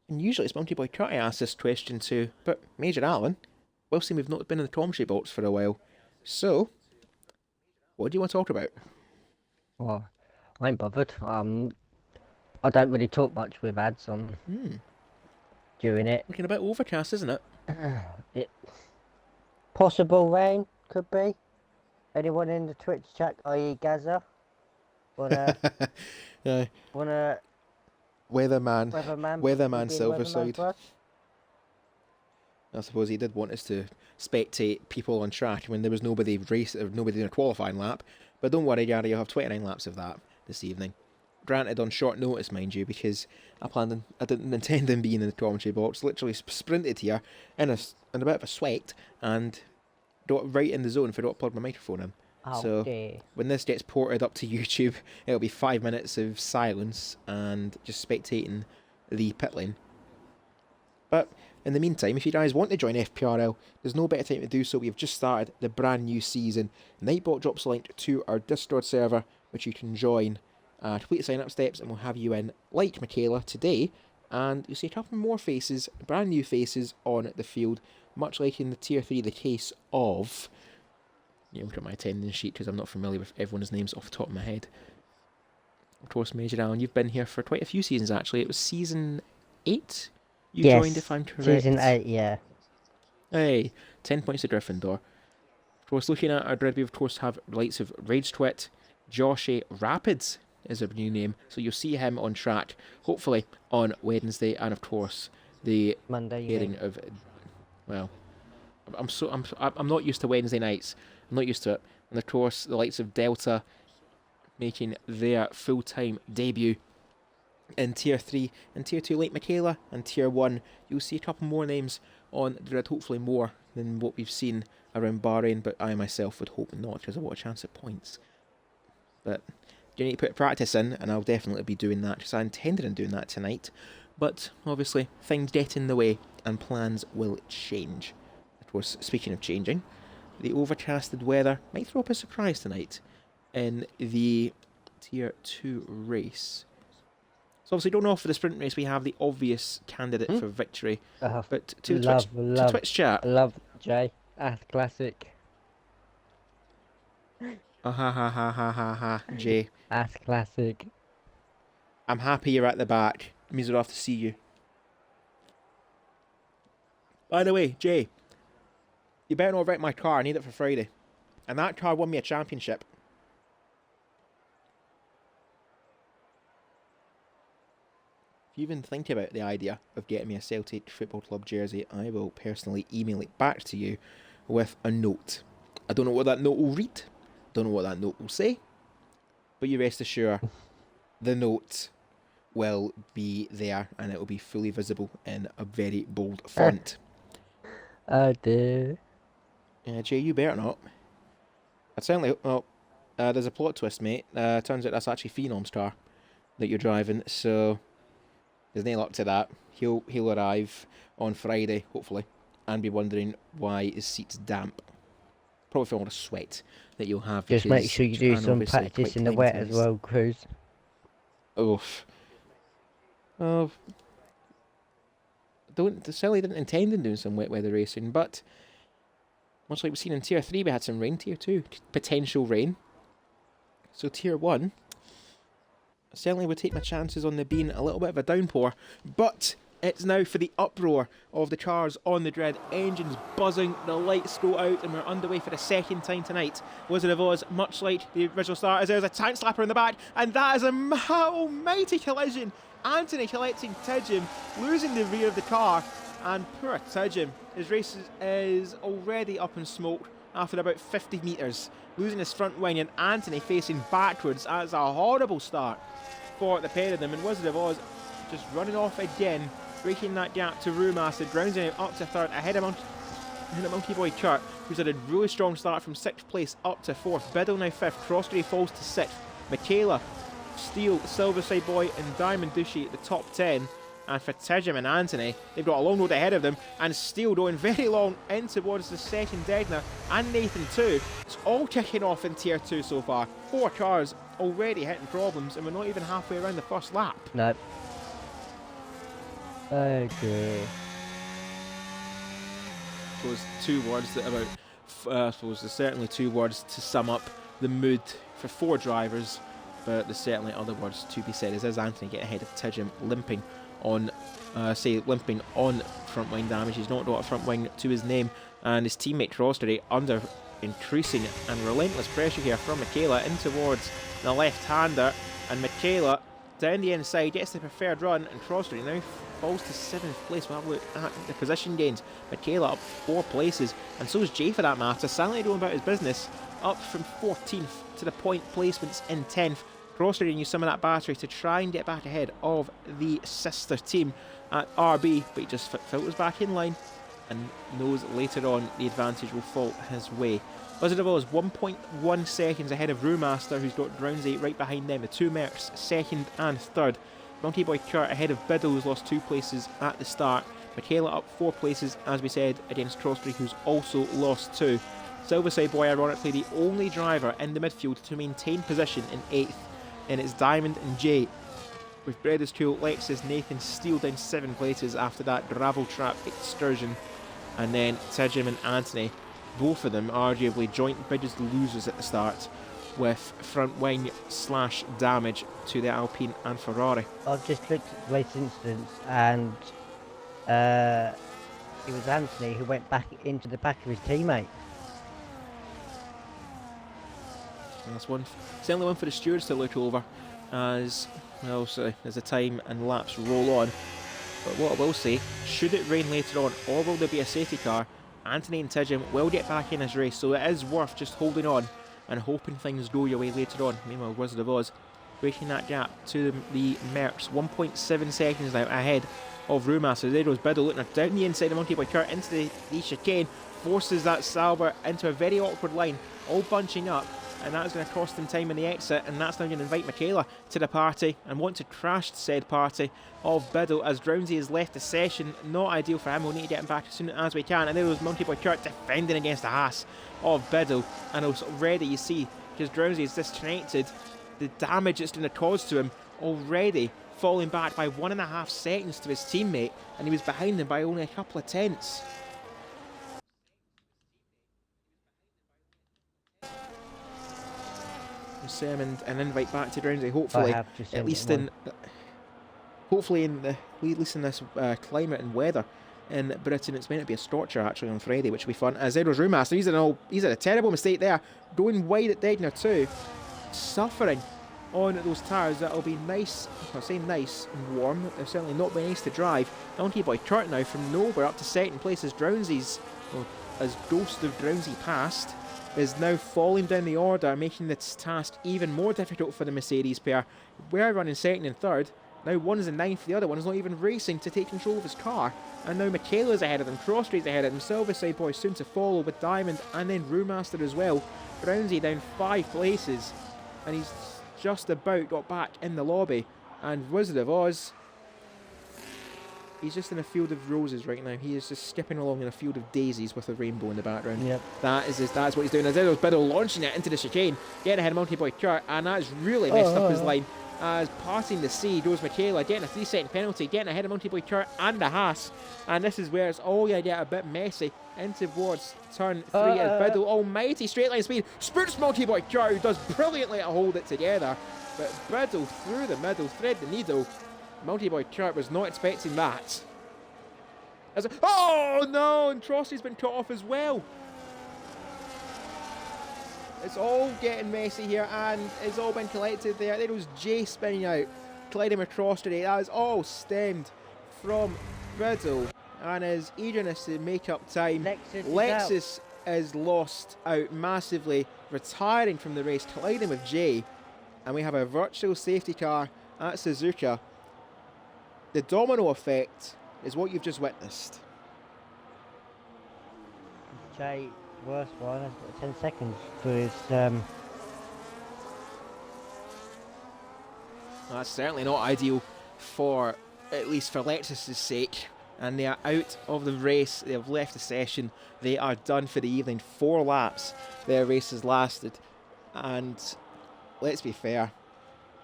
Speaker 1: And usually it's Monkey Boy Kurt I ask this question to, but Major Allen, Wilson, we've not been in the commentary box for a while, so what do you want to talk about?
Speaker 2: Well, I ain't bothered. I don't really talk much with ads on during it.
Speaker 1: Looking a bit overcast, isn't it?
Speaker 2: It possible rain could be. Anyone in the Twitch chat, i.e. Gaza, wanna
Speaker 1: Weatherman Silverside.
Speaker 2: for us?
Speaker 1: I suppose he did want us to spectate people on track when there was nobody in a qualifying lap. But don't worry, Gary, you'll have 29 laps of that this evening. Granted, on short notice, mind you, because I didn't intend on being in the commentary box. Literally sprinted here in a bit of a sweat and got right in the zone for not to plug my microphone in.
Speaker 2: Oh,
Speaker 1: so
Speaker 2: dear.
Speaker 1: when this gets ported up to YouTube, it'll be 5 minutes of silence and just spectating the pit lane. But in the meantime, if you guys want to join FPRL, there's no better time to do so. We've just started the brand new season. Nightbot drops a link to our Discord server, which you can join. Complete the sign up steps, and we'll have you in, like Michaela, today. And you'll see a couple more faces, brand new faces on the field, much like in the Tier 3, the case of... look at my attendance sheet because I'm not familiar with everyone's names off the top of my head. Of course, Major Allen, you've been here for quite a few seasons actually. It was season 8 you joined, if I'm correct.
Speaker 2: Season 8, yeah.
Speaker 1: Hey, 10 points to Gryffindor. Of course, looking at our grid, we of course have the likes of Rage Twit, Joshy Rapids is a new name, so you'll see him on track, hopefully on Wednesday, and of course the
Speaker 2: Monday
Speaker 1: airing of, well, I'm not used to Wednesday nights. I'm not used to it. And of course, the likes of Delta making their full-time debut in Tier 3 and Tier 2, like Michaela, and Tier 1. You'll see a couple more names on the grid, hopefully more than what we've seen around Bahrain, but I myself would hope not, because I want a chance at points. But you need to put practice in, and I'll definitely be doing that, because I intended on doing that tonight. But obviously, things get in the way, and plans will change. Of course, speaking of changing, the overcasted weather might throw up a surprise tonight in the Tier 2 race. So obviously, don't know for the sprint race we have the obvious candidate for victory. But to Twitch chat.
Speaker 2: Love Jay. Classic.
Speaker 1: Ha ha ha ha ha ha. Jay,
Speaker 2: That's classic.
Speaker 1: I'm happy you're at the back. It means we'll have to see you. By the way, Jay, you better not wreck my car. I need it for Friday. And that car won me a championship. If you even think about the idea of getting me a Celtic Football Club jersey, I will personally email it back to you with a note. I don't know what that note will read. Don't know what that note will say. But you rest assured, the note will be there and it will be fully visible in a very bold font.
Speaker 2: Oh dear.
Speaker 1: Jay, you better not. I certainly. Well, there's a plot twist, mate. Turns out that's actually Phenom's car that you're driving, so there's no luck to that. He'll arrive on Friday, hopefully, and be wondering why his seat's damp. Probably from all the sweat that you'll have.
Speaker 2: Just make sure you do
Speaker 1: Japan
Speaker 2: some
Speaker 1: obviously
Speaker 2: practice
Speaker 1: quite
Speaker 2: in the
Speaker 1: tiny
Speaker 2: wet
Speaker 1: to
Speaker 2: as
Speaker 1: this.
Speaker 2: well, Cruz.
Speaker 1: Oof. Oh, Sally didn't intend on doing some wet weather racing, but much like we've seen in Tier 3, we had some rain. Tier 2, potential rain. So Tier 1, certainly would take my chances on there being a little bit of a downpour, but it's now for the uproar of the cars on the grid. Engines buzzing, the lights go out, and we're underway for the second time tonight. Wizard of Oz, much like the original start, as there's a tank slapper in the back, and that is a almighty collision. Anthony collecting Tidgem, losing the rear of the car, and poor Tidgem, his race is already up in smoke after about 50 metres, losing his front wing, and Anthony facing backwards. That's a horrible start for the pair of them, and Wizard of Oz just running off again, breaking that gap to Brewmaster, grounding out up to third, ahead of Monkey Boy Kurt, who's had a really strong start from 6th place up to 4th. Biddle now 5th, Crossgrey falls to 6th. Michaela, Steele, Silverside Boy and Diamond Duchy at the top 10. And for Tidgem and Anthony, they've got a long road ahead of them, and Steele going very long in towards the second Degner, and Nathan too. It's all kicking off in Tier 2 so far. 4 cars already hitting problems, and we're not even halfway around the first lap.
Speaker 2: Nope. Okay.
Speaker 1: I suppose 2 words that about, I suppose there's certainly 2 words to sum up the mood for 4 drivers, but there's certainly other words to be said. As Anthony get ahead of Tidgem, limping on front wing damage. He's not got a front wing to his name, and his teammate Crossgrey under increasing and relentless pressure here from Michaela in towards the left-hander, and Michaela down the inside gets the preferred run, and Crossgrey now falls to 7th place. Well, look at the position gains. Michaela up 4 places, and so is Jay for that matter, silently going about his business, up from 14th to the point placements in 10th. Crossgrey use some of that battery to try and get back ahead of the sister team at RB, but he just filters back in line and knows later on the advantage will fall his way. Wizard of Oz 1.1 seconds ahead of Brewmaster, who's got Brownsy right behind them. The 2 Mercs second and third. Monkey Boy Kurt ahead of Biddle, who's lost 2 places at the start. Michaela up 4 places, as we said, against Crossgrey, who's also lost 2. Silverside Boy, ironically, the only driver in the midfield to maintain position in 8th. And it's Diamond and Jay. With Breda's Cool, Lexus, Nathan Steele down 7 places after that gravel trap excursion. And then Tidgem and Anthony, both of them arguably joint biggest losers at the start, with front wing / damage to the Alpine and Ferrari.
Speaker 2: I've just looked at the race incidents, and it was Anthony who went back into the back of his teammate.
Speaker 1: And that's certainly one for the stewards to look over as the time and laps roll on. But what I will say, should it rain later on, or will there be a safety car, Anthony and Tidgem will get back in his race, so it is worth just holding on and hoping things go your way later on. Meanwhile, Wizard of Oz breaking that gap to the Mercs, 1.7 seconds now ahead of Brewmaster. There goes Biddle looking down the inside of Monkey Boy Kurt into the chicane, forces that Sauber into a very awkward line, all bunching up, and that's going to cost them time in the exit, and that's now going to invite Michaela to the party and want to crash said party of Biddle as Drowsy has left the session. Not ideal for him, we'll need to get him back as soon as we can. And there was Monkey Boy Kurt defending against the Haas of Biddle, and already you see, because Drowsy is disconnected, the damage it's going to cause to him, already falling back by 1.5 seconds to his teammate, and he was behind him by only a couple of tenths. send him an invite back to Drownsy.
Speaker 2: I
Speaker 1: Hopefully,
Speaker 2: have just
Speaker 1: at
Speaker 2: sent
Speaker 1: least
Speaker 2: him
Speaker 1: in this climate and weather in Britain, it's meant to be a scorcher actually on Friday, which will be fun. As Edo's Brewmaster, he's had a terrible mistake there, going wide at Degner too, suffering on those tyres. That'll be nice. I say nice and warm. They're certainly not very nice to drive. Donkey Boy Kurt now from nowhere up to second place as Drownsy's, well, as Ghost of Drownsy passed, is now falling down the order, making this task even more difficult for the Mercedes pair. We're running second and third. Now one's in ninth, the other one's not even racing to take control of his car. And now Michaela's ahead of them, Crossstreet's ahead of them, Silverside Boy soon to follow with Diamond and then Brewmaster as well. Brownsy down 5 places, and he's just about got back in the lobby. And Wizard of Oz, he's just in a field of roses right now. He is just skipping along in a field of daisies with a rainbow in the background.
Speaker 2: Yep.
Speaker 1: That's what he's doing. As Edo's Biddle launching it into the chicane, getting ahead of Monkey Boy Kurt, and that's really messed up his line. As passing the sea goes Michaela, getting a 3-second penalty, getting ahead of Monkey Boy Kurt and the Haas. And this is where it's all going to get a bit messy. In towards turn 3 as Biddle, almighty straight line speed, spooks Monkey Boy Kurt, who does brilliantly to hold it together. But Biddle through the middle, thread the needle. Monkey Boy Kurt was not expecting that. Oh no, and Crossy's been cut off as well. It's all getting messy here, and it's all been collected there. There was Jay spinning out, colliding with Cross today. That is all stemmed from Biddle and his eagerness to make up time. Lexus is lost out massively, retiring from the race, colliding with Jay, and we have a virtual safety car at Suzuka. The domino effect is what you've just witnessed.
Speaker 2: Jay, worst one, has got 10 seconds for his
Speaker 1: That's certainly not ideal for, at least for Lexus's sake. And they are out of the race. They have left the session. They are done for the evening. 4 laps their race has lasted. And let's be fair,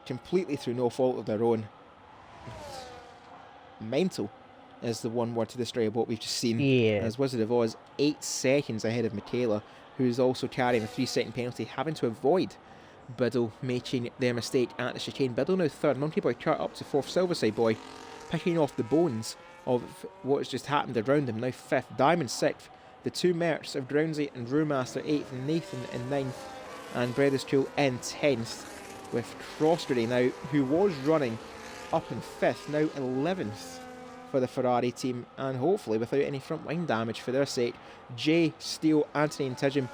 Speaker 1: completely through no fault of their own. Mental is the one word to describe what we've just seen.
Speaker 2: Yeah.
Speaker 1: As Wizard of Oz 8 seconds ahead of Michaela, who's also carrying a 3-second penalty, having to avoid Biddle making their mistake at the chicane. Biddle now third, Monkey Boy Kurt up to fourth, Silverside Boy picking off the bones of what has just happened around him, now fifth, Diamond sixth, the 2 Mercs of Drownsy and Brewmaster 8th, Nathan in 9th, and Brothers Cool in 10th, with Crossbury now, who was running up in 5th, now 11th for the Ferrari team, and hopefully without any front wing damage for their sake. Jay, Steele, Anthony and Tidgham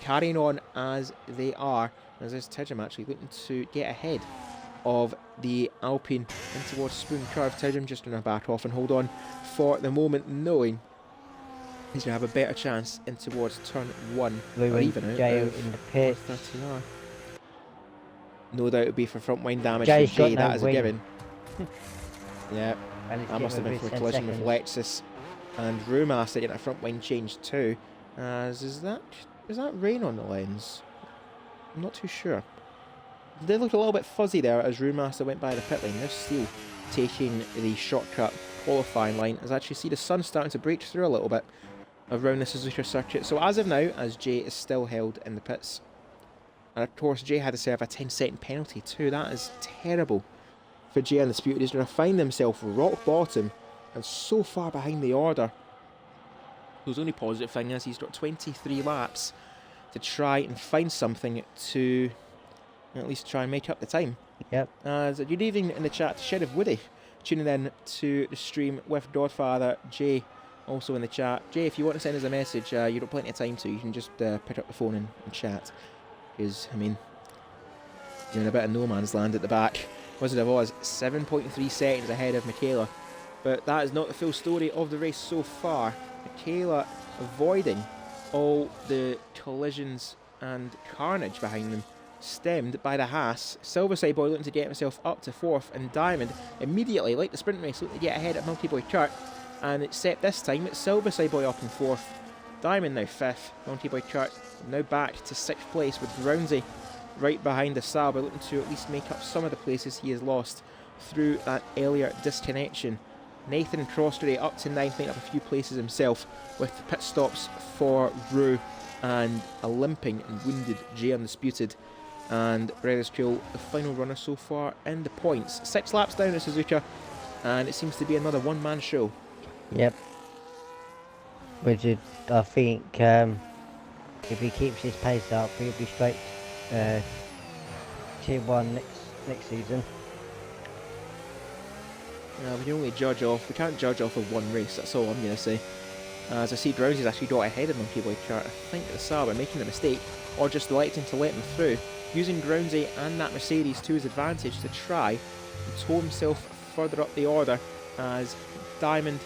Speaker 1: carrying on as they are, as is Tidgham actually looking to get ahead of the Alpine in towards Spoon Curve. Tidgham just going to back off and hold on for the moment, knowing he's going to have a better chance in towards turn 1, or even out
Speaker 2: Jay
Speaker 1: of
Speaker 2: in the pit.
Speaker 1: 13R. No doubt it would be for front wing damage
Speaker 2: Jay's
Speaker 1: for Jay,
Speaker 2: got no
Speaker 1: that is
Speaker 2: wing.
Speaker 1: a given. Yeah,
Speaker 2: And it's
Speaker 1: that must have been for a collision with Lexus and Brewmaster getting a front wing change too. As is that rain on the lens? I'm not too sure. It did look a little bit fuzzy there as Brewmaster went by the pit lane. There's Steele taking the shortcut qualifying line, as I actually see the sun starting to break through a little bit around the Suzuka circuit. So as of now, as Jay is still held in the pits, and of course Jay had to serve a 10-second penalty too. That is terrible for Jay Undisputed. He's going to find himself rock bottom and so far behind the order. The only positive thing is he's got 23 laps to try and find something to at least try and make up the time.
Speaker 2: Yep.
Speaker 1: Good evening in the chat to Sheriff Woody, tuning in to the stream with Godfather Jay also in the chat. Jay, if you want to send us a message, you've got plenty of time to. You can just pick up the phone and chat. Because, I mean, you're in a bit of no man's land at the back. Wizard of Oz 7.3 seconds ahead of Michaela. But that is not the full story of the race so far. Michaela avoiding all the collisions and carnage behind them, stemmed by the Haas. Silverside Boy looking to get himself up to 4th, and Diamond immediately, like the sprint race, looking to get ahead at Monkey Boy Kurt. And except this time, it's Silverside Boy up in 4th. Diamond now 5th. Monkey Boy Kurt now back to 6th place, with Brownsy right behind the Sauber, looking to at least make up some of the places he has lost through that earlier disconnection. Nathan Crossbury up to 9th, making up a few places himself, with pit stops for Rue and a limping and wounded Jay Undisputed And Brothers Trail, the final runner so far in the points. 6 laps down at Suzuka, and it seems to be another one-man show.
Speaker 2: Yep. Which I think if he keeps his pace up, he'll be straight Tier 1 next season.
Speaker 1: We can only judge off, we can't judge off of one race, that's all I'm going to say. As I see, Drowsy's actually got ahead of Monkey Boy Kart, I think at the start, by making a mistake, or just electing to let him through, using Drowsy and that Mercedes to his advantage to try and tow himself further up the order, as Diamond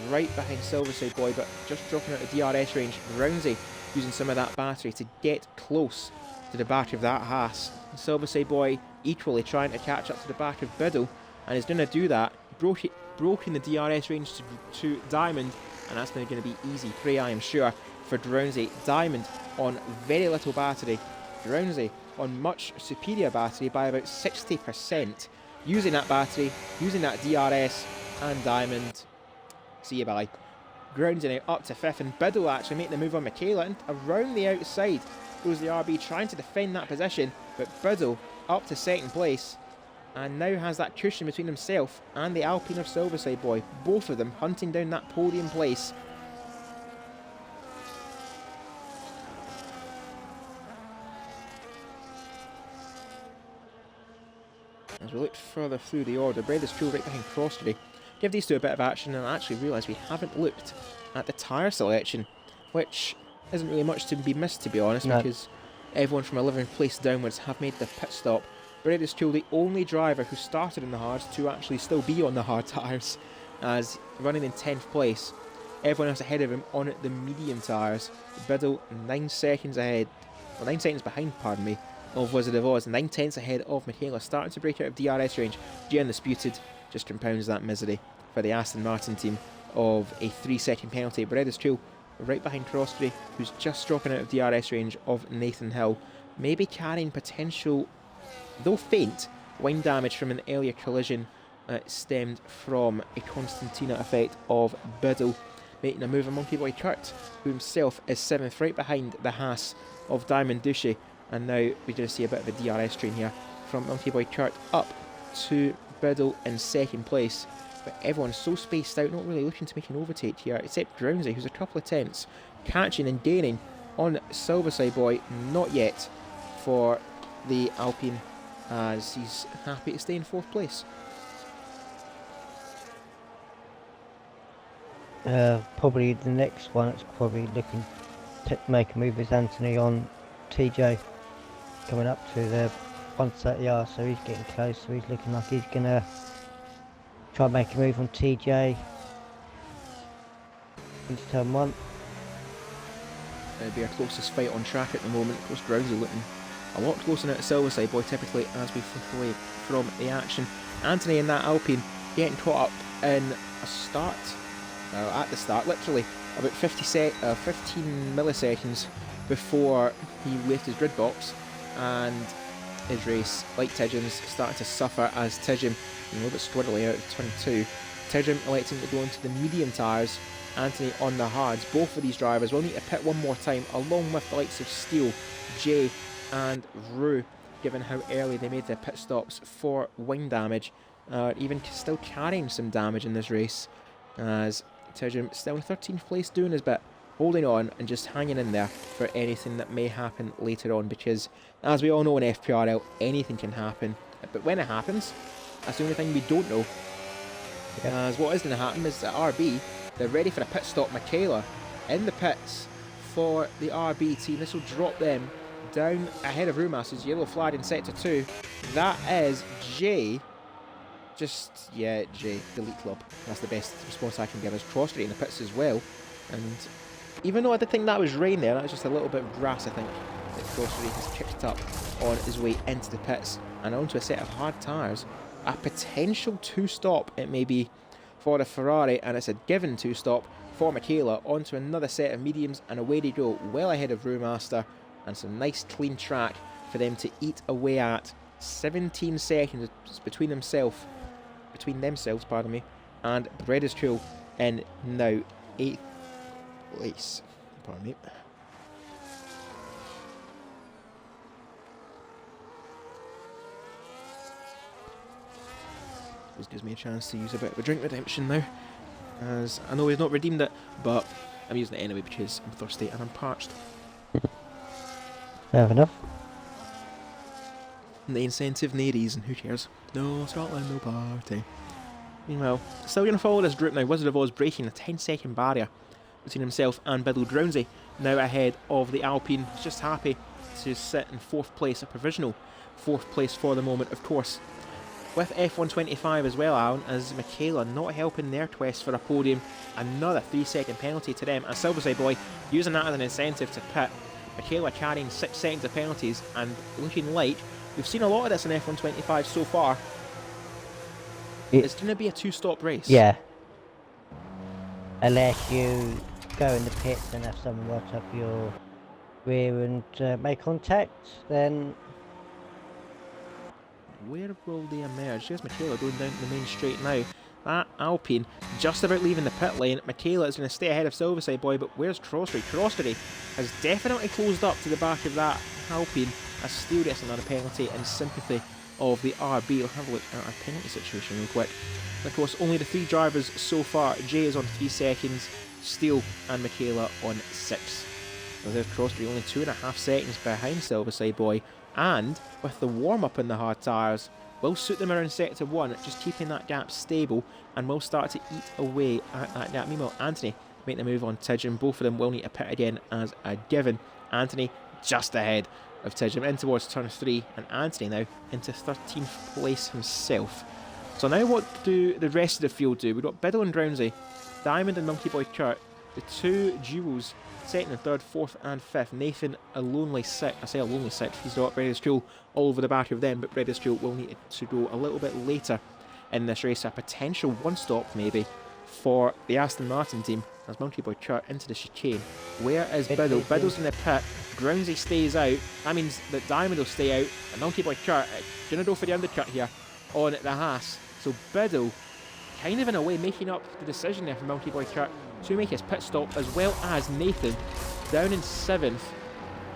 Speaker 1: right behind Silverside Boy, but just dropping out of DRS range. Drowsy using some of that battery to get close to the back of that Haas. Silverside Boy equally trying to catch up to the back of Biddle, and he's going to do that, broken the DRS range to Diamond, and that's now going to be easy prey, I am sure, for Drowsy. Diamond on very little battery, Drowsy on much superior battery by about 60%, using that battery, using that DRS, and Diamond, see you bye. Groundsing out up to 5th, and Biddle actually making the move on Michaela, and around the outside goes the RB trying to defend that position, but Biddle up to 2nd place, and now has that cushion between himself and the Alpine of Silverside Boy, both of them hunting down that podium place. As we look further through the order, Brothers Trail right behind Crossbury. Give these two a bit of action, and I actually realise we haven't looked at the tyre selection, which isn't really much to be missed, to be honest, because everyone from 11th place downwards have made the pit stop. Brothers Trail, the only driver who started in the hards to actually still be on the hard tyres, as running in 10th place. Everyone else ahead of him on the medium tyres. Biddle 9 seconds ahead, well, 9 seconds behind, pardon me, of Wizard of Oz, 9/10 ahead of Michaela, starting to break out of DRS range. G Undisputed just compounds that misery for the Aston Martin team of a 3-second penalty. Brothers Trail right behind Crossbury, who's just dropping out of DRS range of Nathan Hill, maybe carrying potential, though faint, wind damage from an earlier collision stemmed from a Constantina effect of Biddle, making a move on Monkey Boy Kurt, who himself is 7th, right behind the Haas of Diamond Duchy. And now we just see a bit of a DRS train here from Monkey Boy Kurt up to Biddle in 2nd place. But everyone's so spaced out, not really looking to make an overtake here, except Drowsy, who's a couple of tenths, catching and gaining on Silverside Boy. Not yet for the Alpine, as he's happy to stay in 4th place.
Speaker 2: Probably the next one that's probably looking to make a move is Anthony on TJ, coming up to the 130R, so he's getting close, so he's looking like he's gonna try and make a move on TJ into turn 1.
Speaker 1: It'd be our closest fight on track at the moment. Of course, Drowsy looking a lot closer now to Silverside Boy, typically, as we flip away from the action. Anthony in that Alpine getting caught up in a start, at the start, literally about 15 milliseconds before he left his grid box, and his race, like Tidjum's, starting to suffer as Tidjum, a little bit squirrely out of 22. Tidjum electing to go into the medium tyres, Anthony on the hards. Both of these drivers will need to pit one more time, along with the likes of Steele, Jay and Rue, given how early they made their pit stops for wing damage, even still carrying some damage in this race, as Tidjum still in 13th place doing his bit, holding on and just hanging in there for anything that may happen later on, because as we all know in FPRL, anything can happen, but when it happens, that's the only thing we don't know. As what is going to happen is that RB, they're ready for a pit stop. Michaela in the pits for the RB team. This will drop them down ahead of Rumas's yellow flag in sector 2. That is Jay. Jay, delete club. That's the best response I can give. As Crossbury in the pits as well. And even though I did think that was rain there, that was just a little bit of grass, I think, that Crossbury has kicked up on his way into the pits and onto a set of hard tyres. A potential 2-stop it may be for the Ferrari, and it's a given 2-stop for Michaela onto another set of mediums, and away they go, well ahead of Brewmaster, and some nice clean track for them to eat away at. 17 seconds between themselves, pardon me, and Brothers Trail in now 8th place. Pardon me. This gives me a chance to use a bit of a drink redemption now, as I know he's not redeemed it, but I'm using it anyway because I'm thirsty and I'm parched.
Speaker 2: Fair enough.
Speaker 1: No incentive, no reason, who cares? No Scotland, no party. Meanwhile, still going to follow this group now. Wizard of Oz breaking a 10-second barrier between himself and Biddle Drownsy, now ahead of the Alpine. He's just happy to sit in 4th place, a provisional 4th place for the moment, of course. With F125 as well, Alan, as Michaela not helping their quest for a podium. Another 3-second penalty to them, and Silverside Boy using that as an incentive to pit. Michaela carrying 6 seconds of penalties and looking like we've seen a lot of this in F125 so far. It's going to be a 2-stop race.
Speaker 2: Yeah. Unless you go in the pits and have someone right up your rear and make contact, then...
Speaker 1: Where will they emerge? There's Michaela going down the main straight now. That Alpine just about leaving the pit lane. Michaela is going to stay ahead of Silverside Boy, but where's Crossery? Crossery has definitely closed up to the back of that Alpine, as still gets another penalty in sympathy of the RB. We'll have a look at our penalty situation real quick. And of course, only the 3 drivers so far. Jay is on 3 seconds, Steele and Michaela on 6. So there's Crossery only 2.5 seconds behind Silverside Boy, and with the warm-up in the hard tyres, will suit them around sector 1, just keeping that gap stable, and will start to eat away at that gap. Meanwhile, Anthony making the move on Tidgham. Both of them will need to pit again as a given. Anthony just ahead of Tidgham in towards turn 3, and Anthony now into 13th place himself. So now what do the rest of the field do? We've got Biddle and Drownsy, Diamond and Monkey Boy Kurt, the 2 duos, 2nd and 3rd, 4th and 5th. Nathan a lonely 6th. I say a lonely 6th, he's got Breda's Tool all over the back of them, but Breda's Tool will need to go a little bit later in this race. A potential 1-stop maybe for the Aston Martin team, as Monkey Boy Kurt into the chicane. Where is Biddle? Biddle's in the pit, Drownsy stays out. That means that Diamond will stay out, and Monkey Boy Kurt going to go for the undercut here on the Haas. So Biddle kind of in a way making up the decision there for Monkey Boy Kurt to make his pit stop, as well as Nathan down in 7th.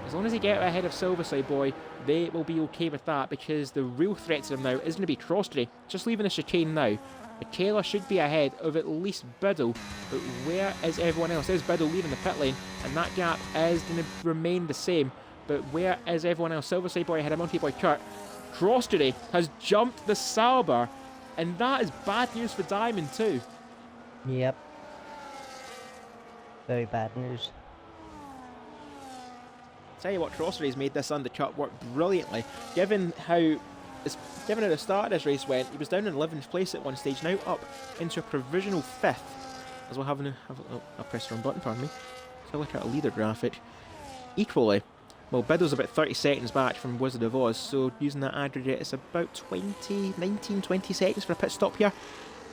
Speaker 1: As long as they get ahead of Silverside Boy, they will be okay with that, because the real threat to them now is going to be Crossery, just leaving the chicane now. Michaela should be ahead of at least Biddle, but where is everyone else? There's Biddle leaving the pit lane, and that gap is going to remain the same, but where is everyone else? Silverside Boy ahead of Monkey Boy Kurt. Crossery has jumped the Sauber, and that is bad news for Diamond too.
Speaker 2: Yep. Very bad news.
Speaker 1: Tell you what, Crossery's made this undercut work brilliantly, given how the start of this race went. He was down in 11th place at one stage, now up into a provisional 5th. As we'll have I'll press the wrong button, pardon me. So look at a leader graphic. Equally, well, Biddle's about 30 seconds back from Wizard of Oz, so using that aggregate, it's about 19-20 seconds for a pit stop here.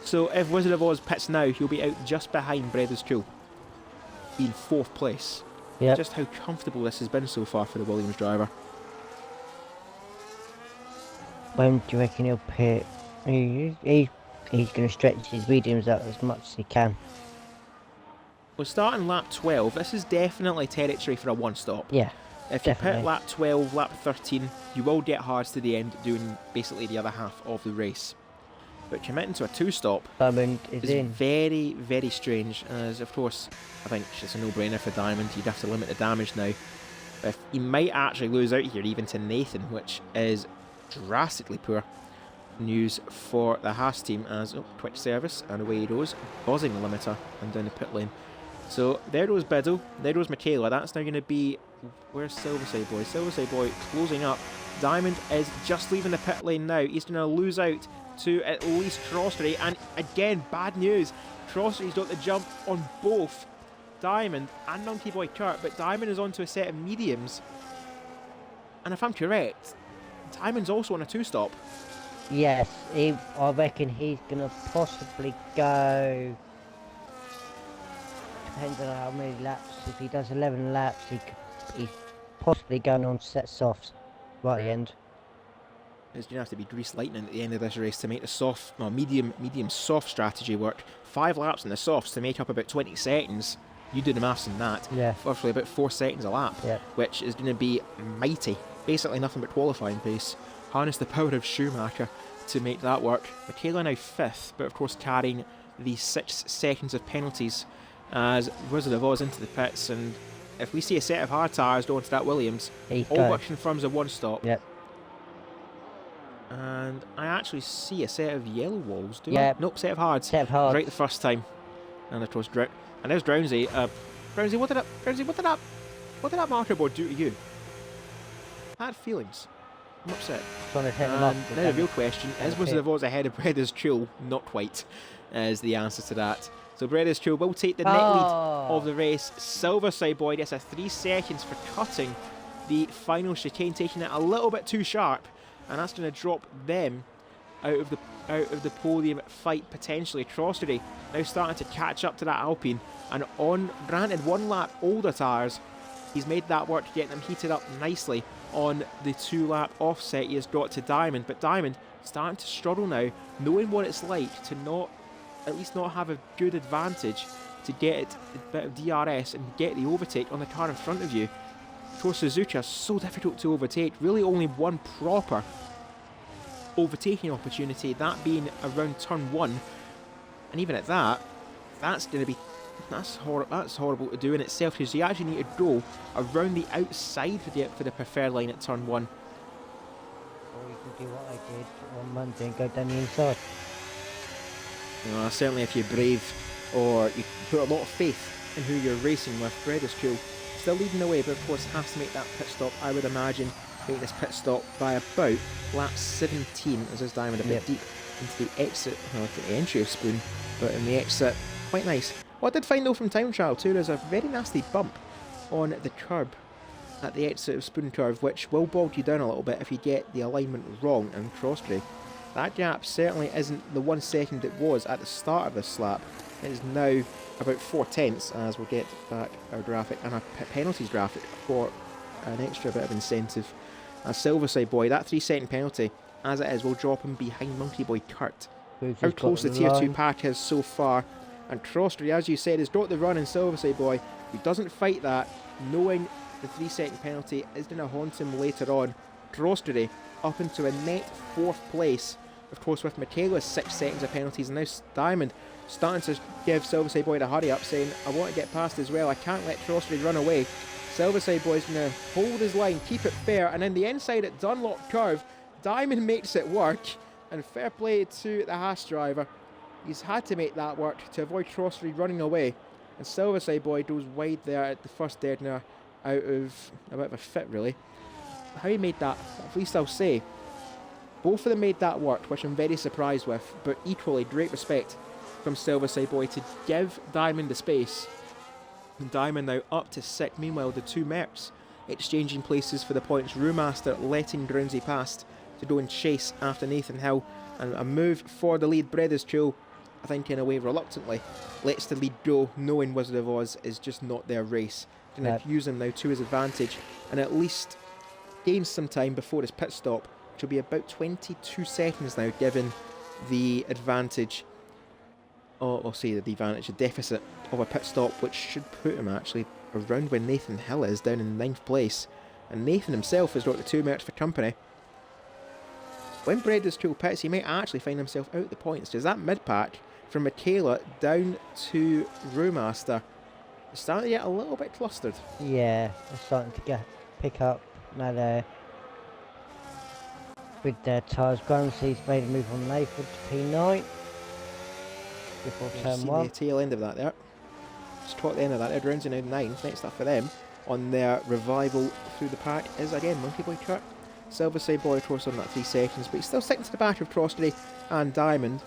Speaker 1: So if Wizard of Oz pits now, he'll be out just behind Breda's Tool, in 4th place.
Speaker 2: Yep.
Speaker 1: Just how comfortable this has been so far for the Williams driver.
Speaker 2: When do you reckon he'll pit? He's going to stretch his mediums out as much as he can.
Speaker 1: We're starting lap 12. This is definitely territory for a 1-stop.
Speaker 2: Yeah.
Speaker 1: If you
Speaker 2: definitely.
Speaker 1: pit lap 12, lap 13, you will get hards to the end, doing basically the other half of the race. But committing to a 2-stop
Speaker 2: Diamond is in.
Speaker 1: very, very strange, as of course, I think it's a no-brainer for Diamond. You'd have to limit the damage now. But he might actually lose out here even to Nathan, which is drastically poor news for the Haas team, as quick service, and away he goes, buzzing the limiter and down the pit lane. So there goes Biddle, there goes Michaela. That's now going to be, where's Silverside Boy? Silverside Boy closing up. Diamond is just leaving the pit lane now. He's going to lose out to at least Crossery, and again, bad news. Crossery's got the jump on both Diamond and Monkey Boy Kurt, but Diamond is onto a set of mediums. And if I'm correct, Diamond's also on a 2-stop.
Speaker 2: Yes, I reckon he's going to possibly go... Depends on how many laps. If he does 11 laps, he's possibly going on to set softs right at the end.
Speaker 1: There's going to have to be grease lightning at the end of this race to make the medium soft strategy work. 5 laps in the softs to make up about 20 seconds. You do the maths on that.
Speaker 2: Yeah.
Speaker 1: Roughly about 4 seconds a lap,
Speaker 2: yeah.
Speaker 1: Which is going to be mighty. Basically nothing but qualifying pace. Harness the power of Schumacher to make that work. Michaela now 5th, but of course carrying the 6 seconds of penalties as Wizard of Oz into the pits. And if we see a set of hard tyres going to that Williams, all but confirms a 1-stop.
Speaker 2: Yep.
Speaker 1: And I actually see a set of yellow walls, do I? Nope, set of hards.
Speaker 2: Set of hards.
Speaker 1: Right the first time. And of course, and there's Drownsy. Drownsy, what did that marker board do to you? I had feelings. I'm upset.
Speaker 2: Now
Speaker 1: the real question is: Wizard of Oz ahead of Breda's Tool? Not quite, is the answer to that. So Breda's Tool will take the net lead of the race. Silverside Boy gets a 3 seconds for cutting the final chicane, taking it a little bit too sharp, and that's going to drop them out of the podium fight potentially. Trostery now starting to catch up to that Alpine, and on granted 1 lap older tyres, he's made that work, getting them heated up nicely on the 2-lap offset. He has got to Diamond, but Diamond starting to struggle now, knowing what it's like to at least not have a good advantage to get a bit of DRS and get the overtake on the car in front of you. For Suzuka, so difficult to overtake. Really only one proper overtaking opportunity, that being around turn 1, and even at that, that's horrible to do in itself, because you actually need to go around the outside for the preferred line at turn 1.
Speaker 2: Or you can do what I did on Monday and go down the inside.
Speaker 1: Certainly if you're brave or you put a lot of faith in who you're racing with. Breda's Tool still leading the way, but of course has to make that pit stop. I would imagine make this pit stop by about lap 17, as is Diamond a bit deep into the exit, well, the entry of Spoon, but in the exit, quite nice. What I did find though from time trial too, there's a very nasty bump on the curb at the exit of Spoon Curve, which will bog you down a little bit if you get the alignment wrong in Crossbury. That gap certainly isn't the 1 second it was at the start of this lap. It is now about 4 tenths, as we'll get back our graphic and our penalties graphic for an extra bit of incentive. As Silverside Boy, that 3 second penalty, as it is, will drop him behind Monkey Boy Kurt. How close the tier 2 pack is so far. And Crossbury, as you said, has got the run in Silverside Boy, who doesn't fight that, knowing the 3 second penalty is going to haunt him later on. Crossbury up into a net 4th place, of course, with Michaela's 6 seconds of penalties, and now Diamond starting to give Silverside Boy the hurry up, saying, I want to get past as well, I can't let Crossbury run away. Silverside Boy's going to hold his line, keep it fair, and then the inside at Dunlop Curve, Diamond makes it work, and fair play to the Haas driver. He's had to make that work to avoid Crossbury running away, and Silverside Boy goes wide there at the first dead now, out of a bit of a fit really. How he made that, at least I'll say, both of them made that work, which I'm very surprised with, but equally great respect from Silverside Boy to give Diamond the space. And Diamond now up to 6th. Meanwhile, the 2 Mercs exchanging places for the points. Brewmaster letting Groundsy past to go and chase after Nathan Hill, and a move for the lead. Breda's Tool, I think in a way reluctantly, lets the lead go, knowing Wizard of Oz is just not their race. Going to use him now to his advantage, and at least gain some time before his pit stop, which will be about 22 seconds now, given the advantage, or say the advantage, the deficit of a pit stop, which should put him actually around where Nathan Hill is, down in 9th place. And Nathan himself has got the 2 Mercs for company. When Breda's Tool pits, he might actually find himself out the points, because that mid-pack from Michaela down to Brewmaster is starting to get a little bit clustered.
Speaker 2: Yeah, they're starting to pick up now. They're with their tyres. Groundsy's made a move on Nathan to P9 before turn 1.
Speaker 1: The tail end of that there. Just caught the end of that. They're Groundsy now 9th. Next up for them on their revival through the pack is again Monkey Boy Kurt. Silverside Boy, of course, on that 3 seconds, but he's still sticking to the back of Crossbury and Diamond.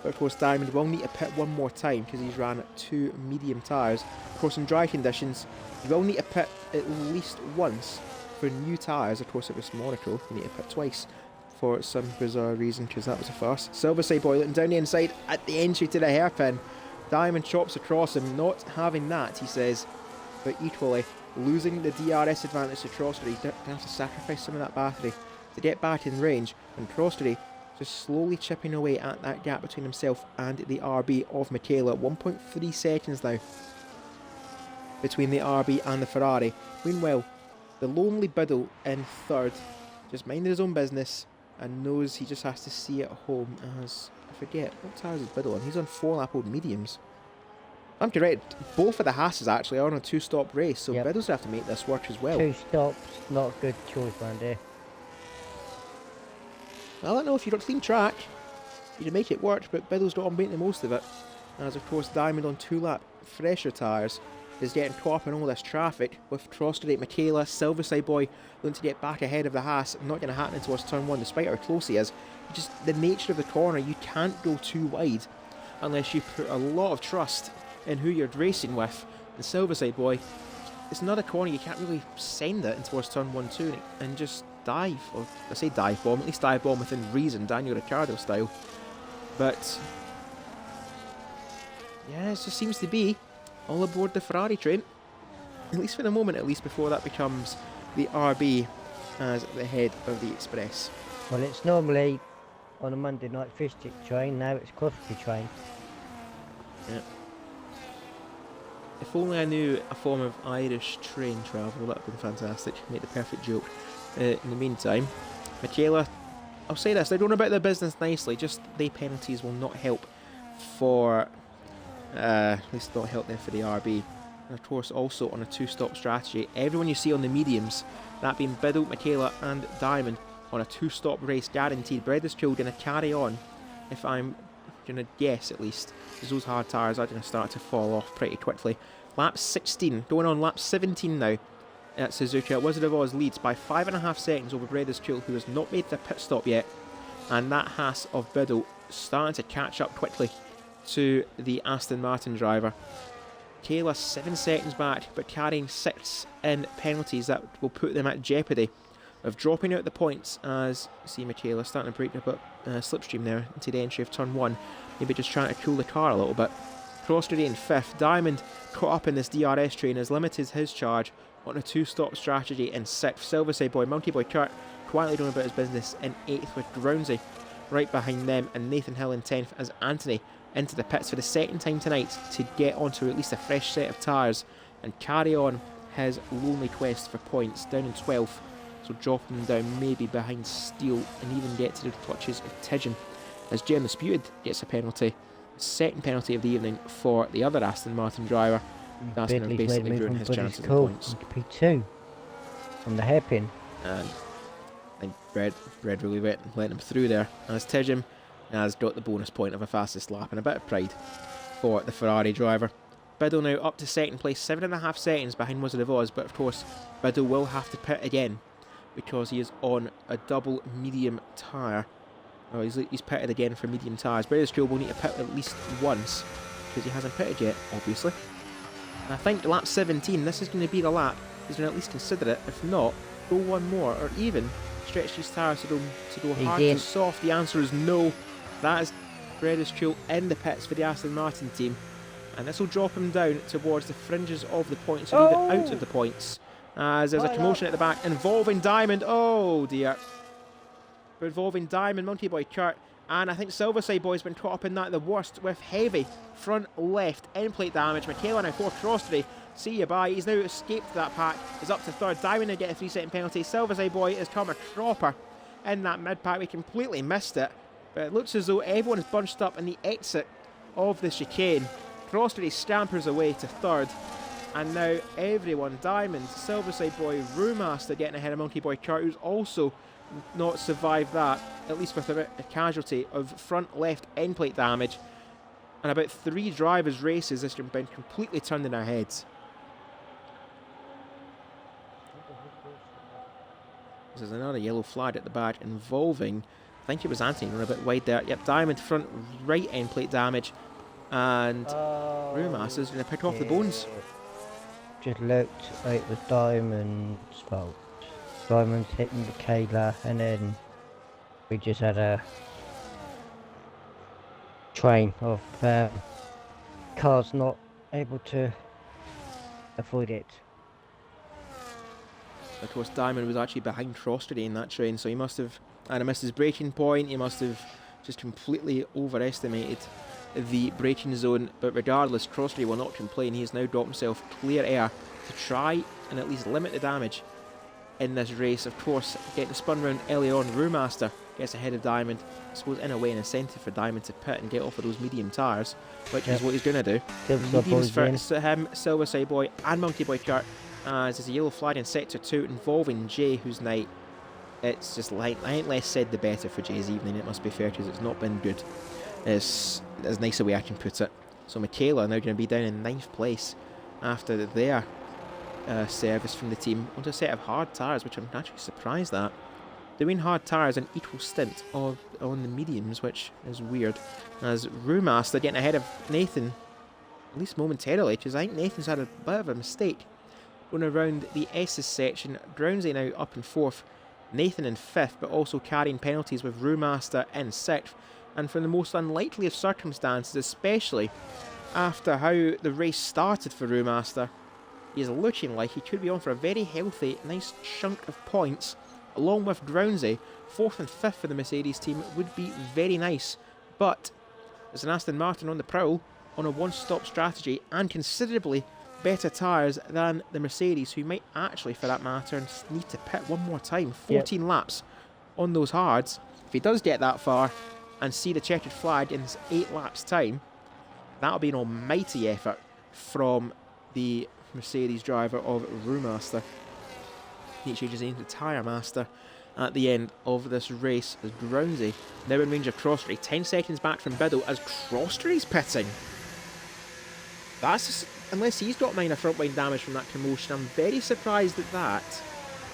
Speaker 1: But of course, Diamond will need to pit one more time because he's ran 2 medium tyres. Of course, in dry conditions, you will need to pit at least once for new tyres. Of course, it was Monaco, you need to pit twice for some bizarre reason, because that was a farce. Silverside Boy looking down the inside at the entry to the hairpin. Diamond chops across him, not having that, he says, but equally losing the DRS advantage to Crossbury. He's going to have to sacrifice some of that battery to get back in range, and Crossbury just slowly chipping away at that gap between himself and the RB of Michaela. 1.3 seconds now between the RB and the Ferrari. Meanwhile, the lonely Biddle in 3rd, just minding his own business, and knows he just has to see it home as, I forget, what tires is Biddle on? He's on 4-lap old mediums. I'm correct, both of the Haas's actually are on a 2-stop race, so
Speaker 2: Yep.
Speaker 1: Biddle's have to make this work as well.
Speaker 2: 2 stops, not a good choice around here.
Speaker 1: I don't know, if you've got clean track, you can make it work, but Biddle's not on making the most of it. As of course Diamond on 2-lap fresher tyres is getting caught up in all this traffic, with Crossstreet, Michaela, Silverside Boy looking to get back ahead of the Haas. Not going to happen towards turn 1 despite how close he is. Just the nature of the corner, you can't go too wide unless you put a lot of trust in who you're racing with. And Silverside Boy, it's not a corner you can't really send it in towards turn 1, 2 and just dive, or I say dive bomb, at least dive bomb within reason, Daniel Ricciardo style. But yeah, it just seems to be all aboard the Ferrari train, at least for the moment, at least before that becomes the RB as the head of the Express.
Speaker 2: Well, it's normally on a Monday night fish stick train, now it's Crossby train.
Speaker 1: Yeah. If only I knew a form of Irish train travel, that would have been fantastic. Make the perfect joke. In the meantime, Michaela, I'll say this, they're going about their business nicely, just the penalties will not help for, at least not help them for the RB. And of course also on a 2-stop strategy, everyone you see on the mediums, that being Biddle, Michaela and Diamond, on a 2-stop race guaranteed. Breda's Chill going to carry on, if I'm going to guess at least, because those hard tyres are going to start to fall off pretty quickly. Lap 16, going on lap 17 now at Suzuka. Wizard of Oz leads by 5.5 seconds over Breda's Chill, who has not made the pit stop yet, and that Haas of Biddle starting to catch up quickly to the Aston Martin driver. Kayla 7 seconds back, but carrying 6 in penalties that will put them at jeopardy of dropping out the points, as you see Michaela starting to break up slipstream there into the entry of turn 1, maybe just trying to cool the car a little bit. Crossstreet in 5th, Diamond caught up in this DRS train, has limited his charge on a 2-stop strategy in 6th. Silverside Boy, Monkey Boy Kurt quietly doing about his business in 8th, with Groundsy right behind them, and Nathan Hill in 10th as Anthony into the pits for the second time tonight to get onto at least a fresh set of tyres and carry on his lonely quest for points, down in 12th, so dropping them down maybe behind Steele and even get to the clutches of Tidgeon, as Jay Undisputed gets a penalty, second penalty of the evening for the other Aston Martin driver. That's going to basically ruin his chances of points.
Speaker 2: P2 from the hairpin.
Speaker 1: And I think Brad really letting him through there, as Tidgeon has got the bonus point of a fastest lap and a bit of pride for the Ferrari driver. Biddle now up to second place, 7.5 seconds behind Wizard of Oz, but of course Biddle will have to pit again because he is on a double medium tyre. Oh, he's pitted again for medium tyres. British Joe will need to pit at least once because he hasn't pitted yet, obviously. And I think lap 17, this is going to be the lap he's going to at least consider it. If not, go one more, or even stretch these tyres to go hard to soft. The answer is no. That is British Joe in the pits for the Aston Martin team. And this will drop him down towards the fringes of the points, or even out of the points. As there's a commotion at the back involving Diamond. Oh dear. Involving Diamond, Monkey Boy Kurt, and I think Silverside Boy's been caught up in that the worst, with heavy front left end plate damage. Michaela now 4th, Crossstreet, see you bye. He's now escaped that pack, is up to 3rd. Diamond now get a 3-second penalty. Silverside Boy has come a cropper in that mid pack. We completely missed it, but it looks as though everyone is bunched up in the exit of the chicane. Crossstreet scampers away to 3rd, and now everyone, Diamond, Silverside Boy, Brewmaster getting ahead of Monkey Boy Kurt, who's also not survived that, at least with a casualty of front left end plate damage. And about 3 drivers' races has been completely turned in our heads. There's another yellow flag at the back involving, I think it was Anthony, we're a bit wide there. Yep, Diamond front right end plate damage, and Brewmaster's going to pick off the bones.
Speaker 2: Just looked, it was Diamond's fault. Diamond's hitting Michaela, and then we just had a train of cars not able to avoid it.
Speaker 1: Of course, Diamond was actually behind Crossstreet in that train, so he must have either missed his braking point, he must have just completely overestimated the braking zone. But regardless, Crossstreet will not complain. He has now dropped himself clear air to try and at least limit the damage in this race. Of course, getting spun round early on, Brewmaster gets ahead of Diamond. I suppose in a way an incentive for Diamond to pit and get off of those medium tyres, which is what he's going to do. Mediums for him, Silver Side Boy and Monkey Boy Kurt, as there's a yellow flag in sector 2 involving Jay, whose night, it's just like, I ain't less said the better for Jay's evening, it must be fair, because it's not been good. It's as nice a way I can put it. So Michaela are now going to be down in 9th place after their service from the team onto a set of hard tyres, which I'm actually surprised at. Doing hard tyres an equal stint on the mediums, which is weird. As Brewmaster getting ahead of Nathan, at least momentarily, because I think Nathan's had a bit of a mistake. Going around the S's section, Brownsy now up in 4th, Nathan in 5th, but also carrying penalties with Brewmaster in 6th. And from the most unlikely of circumstances, especially after how the race started for Brewmaster, he is looking like he could be on for a very healthy, nice chunk of points, along with Brownsy. 4th and 5th for the Mercedes team would be very nice, but there's an Aston Martin on the prowl on a one-stop strategy and considerably better tyres than the Mercedes, who might actually, for that matter, need to pit one more time. 14 laps on those hards. If he does get that far and see the checkered flag in 8 laps time, that'll be an almighty effort from the Mercedes driver of Brewmaster. He changes into Tyre Master at the end of this race as Brownsy now in range of Crosstree, 10 seconds back from Biddle as Crosstree's pitting. That's unless he's got minor front wing damage from that commotion. I'm very surprised at that.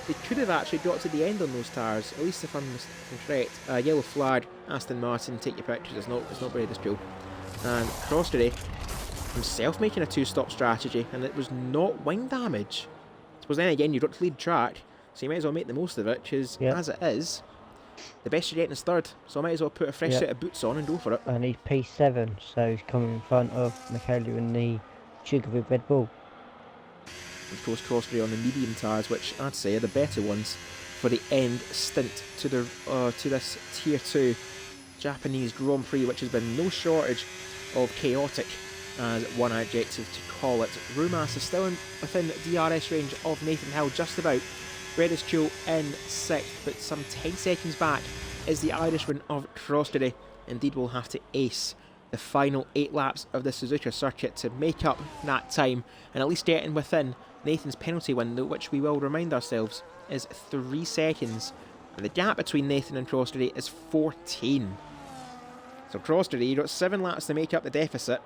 Speaker 1: They could have actually got to the end on those tyres, at least if I'm correct. Yellow flag, Aston Martin, take your pictures, it's not Brady's pool. And Crosstree himself making a 2-stop strategy, and it was not wing damage. I suppose then again, you've got to lead track, so you might as well make the most of it, because as it is, the best you're getting is 3rd, so I might as well put a fresh set of boots on and go for it.
Speaker 2: And he's P7, so he's coming in front of Michaela in the Sugar with Red Bull.
Speaker 1: Of course, Crosstree on the medium tyres, which I'd say are the better ones for the end stint to this Tier 2 Japanese Grand Prix, which has been no shortage of chaotic, as one adjective to call it. Brewmaster still within DRS range of Nathan Hill, just about. Redis Cool in 6th, but some 10 seconds back is the Irishman of Crosstree. Indeed, will have to ace the final 8 laps of the Suzuka circuit to make up that time, and at least getting within Nathan's penalty window, which we will remind ourselves is 3 seconds. And the gap between Nathan and Crosstree is 14. So Crosstree, you've got 7 laps to make up the deficit.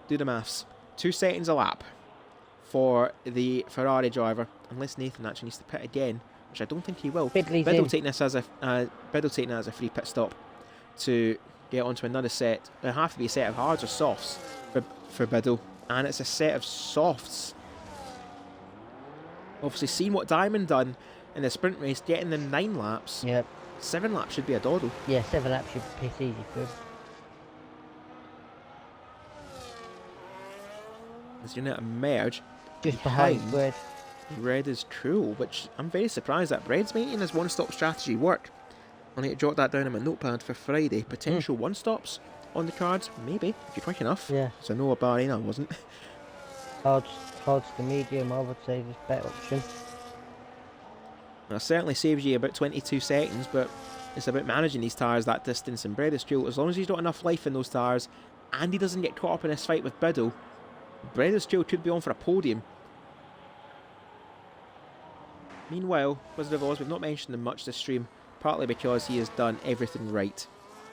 Speaker 1: Do the maths. 2 seconds a lap for the Ferrari driver, unless Nathan actually needs to pit again, which I don't think he will. Biddle taking this as a free pit stop to get onto another set. It'll have to be a set of hards or softs for Biddle, and it's a set of softs. Obviously, seen what Diamond done in the sprint race, getting them 9 laps.
Speaker 2: Yep.
Speaker 1: 7 laps should be a doddle.
Speaker 2: Yeah, 7 laps should be piss easy for him.
Speaker 1: He's going to emerge
Speaker 2: just behind Bread.
Speaker 1: Red is cool, which I'm very surprised that Bread's making his one-stop strategy work. I need to jot that down in my notepad for Friday. Potential one-stops on the cards, maybe, if you're quick enough.
Speaker 2: Yeah.
Speaker 1: So no, Bahrain wasn't.
Speaker 2: Hards to medium, I would say, is a better option.
Speaker 1: That certainly saves you about 22 seconds, but it's about managing these tyres that distance. And Bread is cool, as long as he's got enough life in those tyres, and he doesn't get caught up in this fight with Biddle, Bread is cool, could be on for a podium. Meanwhile, Wizard of Oz, we've not mentioned him much this stream, partly because he has done everything right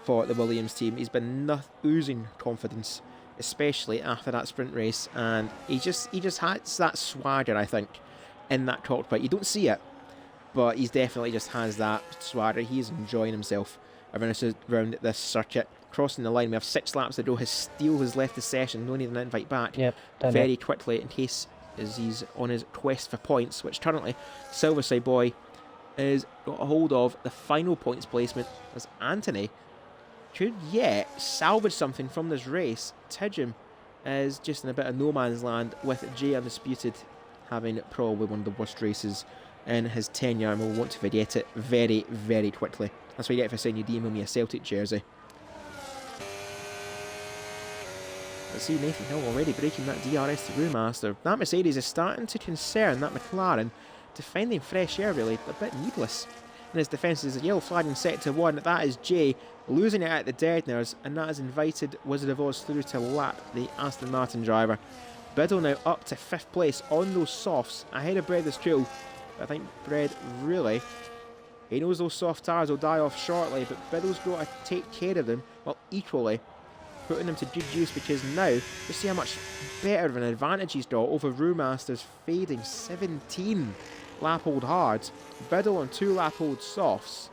Speaker 1: for the Williams team. He's been oozing confidence, especially after that sprint race, and he just has that swagger, I think, in that cockpit. You don't see it, but he definitely just has that swagger. He's enjoying himself around this circuit. Crossing the line, we have 6 laps to go. His Steele has left the session, no need an invite back very quickly in case as he's on his quest for points, which currently Silverside Boy is got a hold of. The final points placement as Anthony could yet salvage something from this race. Tidgham is just in a bit of no man's land, with Jay Undisputed having probably one of the worst races in his tenure, and will want to forget it very, very quickly. That's what you get for saying you email me a Celtic jersey. Let's see Nathan Hill already breaking that DRS to Brewmaster. That Mercedes is starting to concern that McLaren, defending fresh air really, a bit needless in his defence is a yellow flag in sector 1. That is Jay losing it at the deadeners, and that has invited Wizard of Oz through to lap the Aston Martin driver. Biddle now up to 5th place on those softs, ahead of Bread is Trail. I think Bread really, he knows those soft tyres will die off shortly, but Biddle's got to take care of them, well, equally, putting them to good use, because now, you see how much better of an advantage he's got over Brewmaster's fading 17 lap hold hards, Biddle on 2 lap hold softs.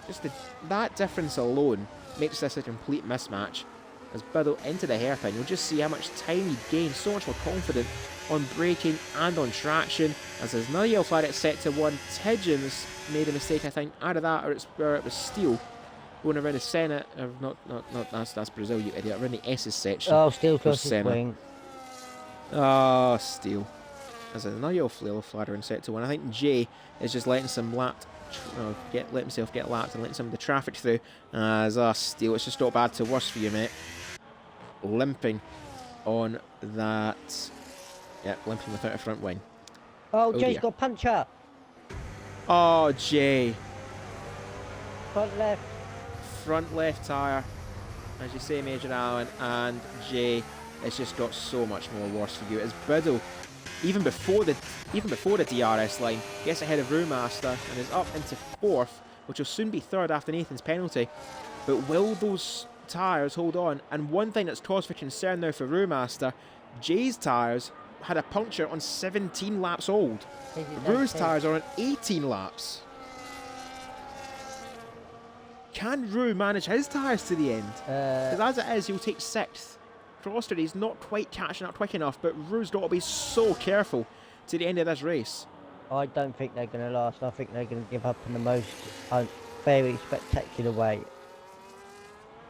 Speaker 1: Just that difference alone makes this a complete mismatch. As Biddle into the hairpin, you'll just see how much time he gains, so much more confident on braking and on traction. As there's another yellow flag at sector 1, Tidgeons made a mistake, I think, either that or it was Steele going around the Senna, that's Brazil, you idiot, around the S's section.
Speaker 2: Oh, Steele crossed his wing.
Speaker 1: Oh, Steele. There's another yellow flag in sector 1. I think Jay is just letting some let himself get lapped and letting some of the traffic through. As Steele, it's just not bad to worse for you, mate. Limping on that. Yep, limping without a front wing.
Speaker 2: Oh, Jay's
Speaker 1: dear.
Speaker 2: got puncture.
Speaker 1: Oh, Jay.
Speaker 2: Front left
Speaker 1: Tyre, as you say, Major Allen, and Jay, it's just got so much more worse for you. As Biddle, even before the DRS line, gets ahead of Brewmaster and is up into 4th, which will soon be 3rd after Nathan's penalty. But will those tyres hold on? And one thing that's cause for concern now for Brewmaster, Jay's tyres had a puncture on 17 laps old. Brew's tyres are on 18 laps. Can Rue manage his tyres to the end? Because as it is, he'll take 6th. Froster, he's not quite catching up quick enough, but Rue's got to be so careful to the end of this race.
Speaker 2: I don't think they're going to last. I think they're going to give up in the most very spectacular way.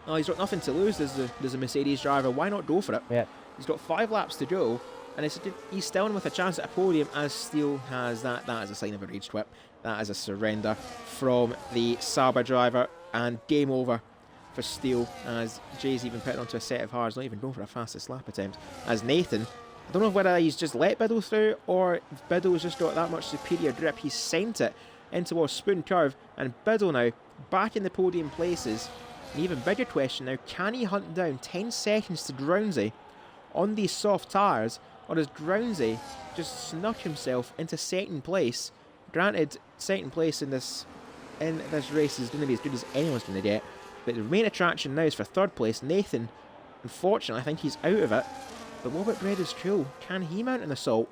Speaker 1: Oh, he's got nothing to lose. There's a Mercedes driver. Why not go for it?
Speaker 2: Yeah.
Speaker 1: He's got 5 laps to go, and he's still in with a chance at a podium, as Steele has that. That is a sign of a rage quit. That is a surrender from the Sauber driver, and game over for Steele, as Jay's even putting onto a set of hards, not even going for a fastest lap attempt. As Nathan, I don't know whether he's just let Biddle through, or if Biddle's just got that much superior grip, he's sent it in towards Spoon Curve, and Biddle now back in the podium places. An even bigger question now, can he hunt down 10 seconds to Groundsy on these soft tyres, or does Groundsy just snuck himself into 2nd place? Granted, 2nd place in this race is going to be as good as anyone's going to get, but the main attraction now is for 3rd place. Nathan, unfortunately, I think he's out of it. But what about Breda's Trail? Can he mount an assault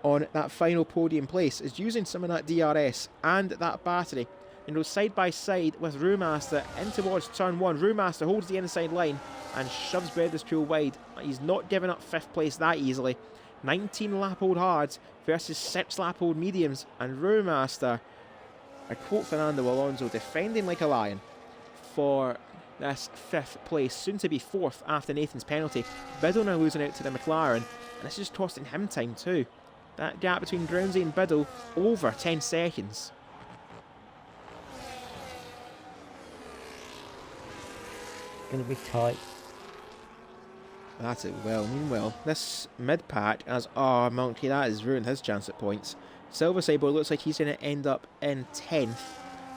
Speaker 1: on that final podium place? Is using some of that DRS and that battery and goes side by side with Brewmaster in towards turn 1. Brewmaster holds the inside line and shoves Breda's Trail wide. He's not giving up 5th place that easily. 19 lap old hards versus 6 lap old mediums, and Brewmaster, I quote Fernando Alonso, defending like a lion for this 5th place, soon to be 4th after Nathan's penalty. Biddle now losing out to the McLaren, and it's just costing him time too. That gap between Groundsy and Biddle, over 10 seconds.
Speaker 2: Going to be tight.
Speaker 1: That's it. Well, meanwhile, this mid-pack, as Monkey, that has ruined his chance at points. Silver Sable looks like he's going to end up in 10th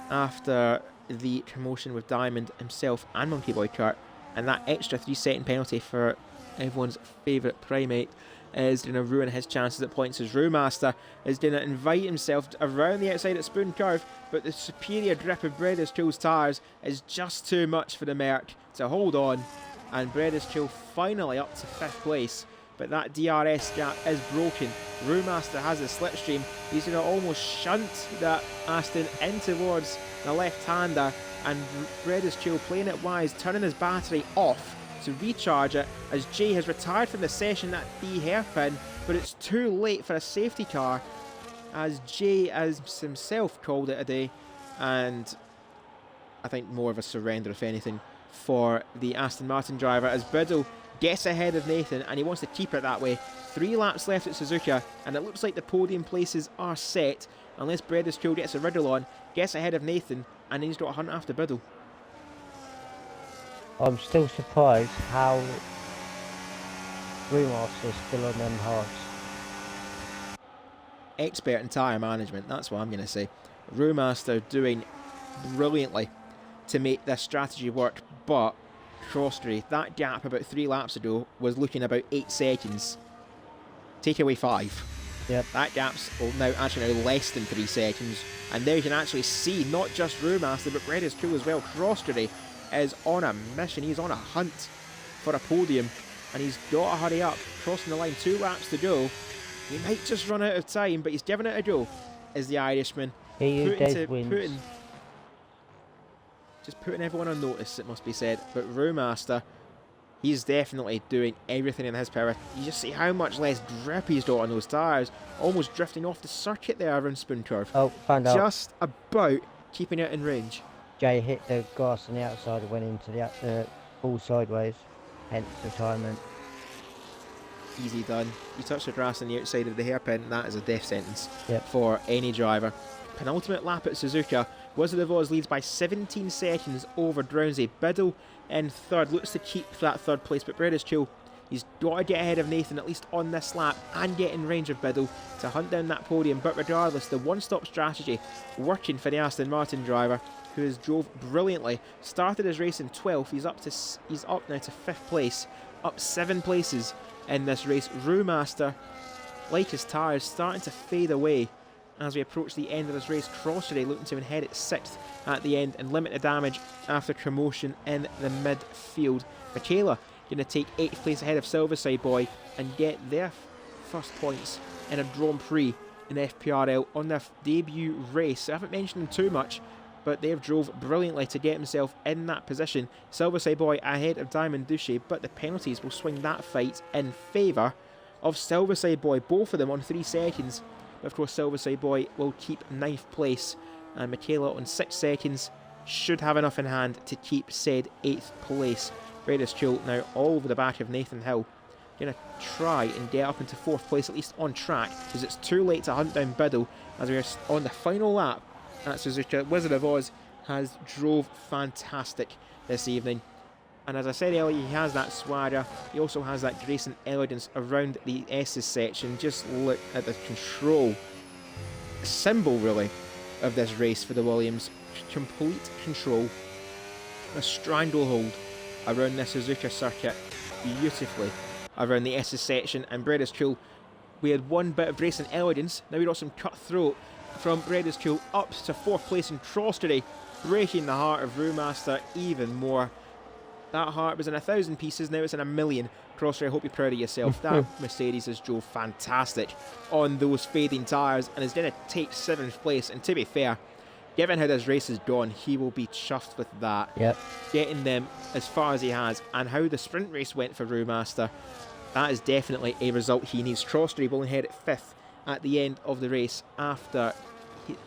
Speaker 1: after the promotion with Diamond himself and Monkey Boy Kurt, and that extra 3-second penalty for everyone's favourite primate is going to ruin his chances at points, as Brewmaster is going to invite himself around the outside at Spoon Curve, but the superior grip of Breda's Trail's tyres is just too much for the Merc to hold on, and Breda's Trail finally up to 5th place. But that DRS gap is broken. Brewmaster has a slipstream. He's going to almost shunt that Aston in towards the left-hander, and Breda's Trail playing it wise, turning his battery off to recharge it, as Jay has retired from the session at the hairpin, but it's too late for a safety car, as Jay has himself called it a day, and I think more of a surrender, if anything, for the Aston Martin driver, as Biddle gets ahead of Nathan, and he wants to keep it that way. 3 laps left at Suzuka, and it looks like the podium places are set, unless Breda's Trail gets a riddle on, gets ahead of Nathan, and then he's got a hunt after Biddle.
Speaker 2: I'm still surprised how Brewmaster's still on them hards.
Speaker 1: Expert in tyre management, that's what I'm going to say. Brewmaster doing brilliantly to make this strategy work, but Crosstray, that gap about 3 laps ago was looking about 8 seconds. Take away 5.
Speaker 2: Yep.
Speaker 1: That gap's now actually less than 3 seconds, and there you can actually see not just Brewmaster but Red is cool as well. Crosstray is on a mission, he's on a hunt for a podium, and he's got to hurry up. Crossing the line, 2 laps to go. He might just run out of time, but he's giving it a go, is the Irishman. Putting everyone on notice, it must be said. But Brewmaster, he's definitely doing everything in his power. You just see how much less grip he's got on those tyres. Almost drifting off the circuit there around Spoon Curve.
Speaker 2: Oh, found out.
Speaker 1: Just about keeping it in range.
Speaker 2: Jay hit the grass on the outside and went into the ball sideways. Hence retirement.
Speaker 1: Easy done. You touch the grass on the outside of the hairpin, that is a death sentence
Speaker 2: Yep.
Speaker 1: for any driver. Penultimate lap at Suzuka. Wizard of Oz leads by 17 seconds over Drowsy. Biddle in third, looks to keep that third place, but Brad is chill. He's got to get ahead of Nathan, at least on this lap, and get in range of Biddle to hunt down that podium. But regardless, the one-stop strategy working for the Aston Martin driver, who has drove brilliantly. Started his race in 12th. He's up now to 5th place, up 7 places in this race. Brewmaster, like his tyres, starting to fade away as we approach the end of this race. Crosstray looking to head at 6th at the end and limit the damage after commotion in the midfield. Michaela going to take 8th place ahead of Silverside Boy and get their first points in a Grand Prix in FPRL on their debut race. I haven't mentioned them too much, but they've drove brilliantly to get himself in that position. Silverside Boy ahead of Diamond Duche, but the penalties will swing that fight in favour of Silverside Boy, both of them on 3 seconds. Of course, Silverside Boy will keep 9th place, and Michaela on 6 seconds should have enough in hand to keep said 8th place. Red is chill now all over the back of Nathan Hill. Going to try and get up into 4th place, at least on track, because it's too late to hunt down Biddle as we are on the final lap at Suzuka. Wizard of Oz has drove fantastic this evening. And as I said earlier, he has that swagger. He also has that grace and elegance around the S's section. Just look at the control. Symbol, really, of this race for the Williams. Complete control. A stranglehold around the Suzuka circuit. Beautifully around the S's section. And Bread is cool. We had one bit of grace and elegance. Now we got some cutthroat from Bread is cool up to 4th place in Crosstray, breaking the heart of Brewmaster even more. That heart was in 1,000 pieces, now it's in 1,000,000. Crosstray, I hope you're proud of yourself. That Mercedes has drove fantastic on those fading tyres and is going to take 7th place. And to be fair, given how this race has gone, he will be chuffed with that.
Speaker 2: Yep.
Speaker 1: Getting them as far as he has, and how the sprint race went for Brewmaster, that is definitely a result he needs. Crosstray will head at 5th at the end of the race after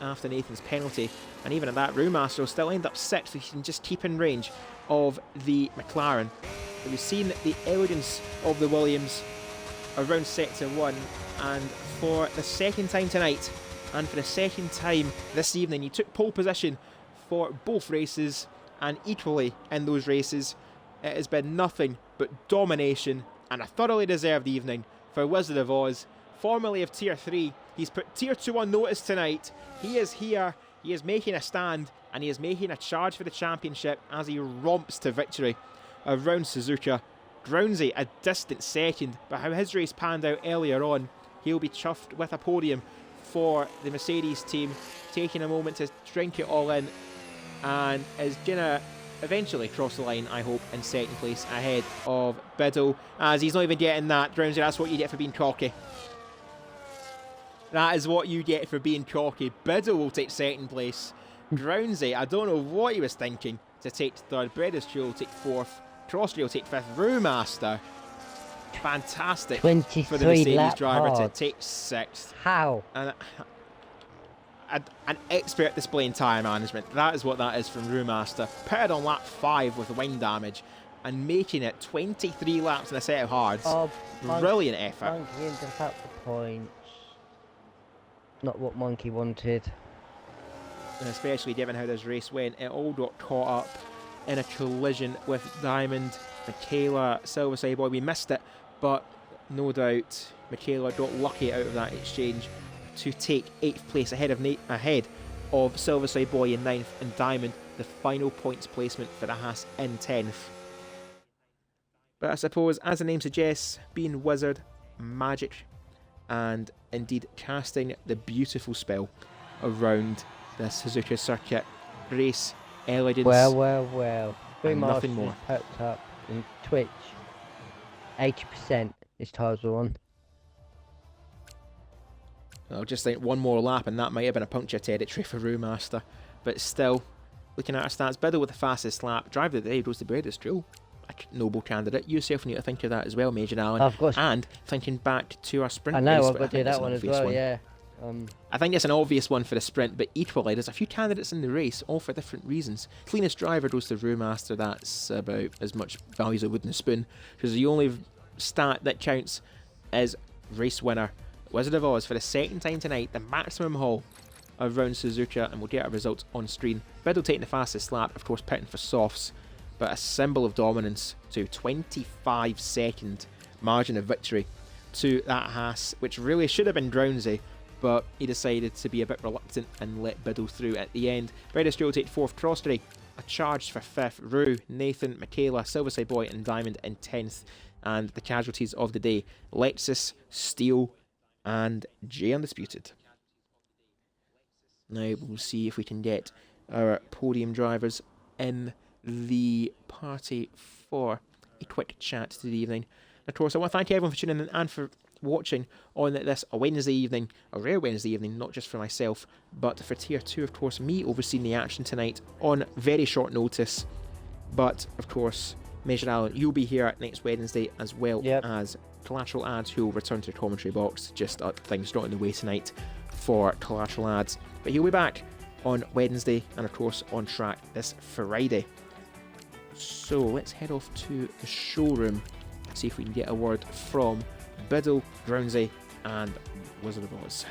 Speaker 1: Nathan's penalty, and even at that, Brewmaster will still end up 6th if he can just keep in range of the McLaren. But we've seen the elegance of the Williams around sector 1, and for the second time tonight and for the second time this evening, he took pole position for both races, and equally in those races it has been nothing but domination and a thoroughly deserved evening for Wizard of Oz. Formerly of Tier 3, he's put Tier 2 on notice tonight. He is here, he is making a stand, and he is making a charge for the championship as he romps to victory around Suzuka. Drowsy a distant second, but how his race panned out earlier on, he'll be chuffed with a podium for the Mercedes team, taking a moment to drink it all in, and is gonna eventually cross the line, I hope, in 2nd place ahead of Biddle, as he's not even getting that. Drowsy, that's what you get for being cocky. That is what you get for being cocky. Biddle will take 2nd place. Drowsy, I don't know what he was thinking, to take 3rd. Bredescu will take 4th. Crossley will take 5th. Brewmaster, fantastic for the Mercedes driver to take 6th.
Speaker 2: How?
Speaker 1: And an expert displaying tyre management. That is what that is from Brewmaster. Pitted on lap 5 with wind damage and making it 23 laps in a set of hards.
Speaker 2: Oh,
Speaker 1: brilliant effort.
Speaker 2: Monkey ended up the points. Not what Monkey wanted.
Speaker 1: And especially given how this race went, it all got caught up in a collision with Diamond, Michaela, Silverside Boy. We missed it, but no doubt Michaela got lucky out of that exchange to take 8th place ahead of Silverside Boy in 9th and Diamond the final points placement for the Haas in 10th. But I suppose, as the name suggests, being Wizard, magic, and indeed casting the beautiful spell around the Suzuka circuit, race, elegance,
Speaker 2: Well.
Speaker 1: and nothing more.
Speaker 2: Perked up in Twitch. 80% his tyres were on.
Speaker 1: Well, just think one more lap and that might have been a puncture territory for Brewmaster. But still, looking at our stats, Biddle with the fastest lap, driver of the day goes to Bread Drill. A noble candidate. You yourself need to think of that as well, Major Allen.
Speaker 2: And
Speaker 1: thinking back to our sprint
Speaker 2: I know,
Speaker 1: race,
Speaker 2: I've got to do that one as well, yeah.
Speaker 1: I think it's an obvious one for the sprint, but equally there's a few candidates in the race, all for different reasons. Cleanest driver goes to Brewmaster, that's about as much value as a wooden spoon, because the only stat that counts is race winner. Wizard of Oz for the second time tonight, the maximum haul around Suzuka, and we'll get our results on screen. Biddle taking the fastest lap, of course pitting for softs, but a symbol of dominance to 25-second margin of victory to that Haas, which really should have been Drownsy, but he decided to be a bit reluctant and let Biddle through at the end. Bredish Joe take 4th, Crosstery a charge for 5th, Rue, Nathan, Michaela, Silverside Boy and Diamond in 10th, and the casualties of the day, Lexus, Steel and J Undisputed. Now we'll see if we can get our podium drivers in the party for a quick chat to the evening. Of course, I want to thank everyone for tuning in and for watching on this Wednesday evening, a rare Wednesday evening, not just for myself, but for Tier 2, of course, me overseeing the action tonight on very short notice. But, of course, Major Allen, you'll be here next Wednesday, as well as Collateral Ads, who will return to the commentary box, just things not in the way tonight for Collateral Ads. But he'll be back on Wednesday, and of course on track this Friday. So let's head off to the showroom, see if we can get a word from Biddle, Brownsy and Wizard of Oz.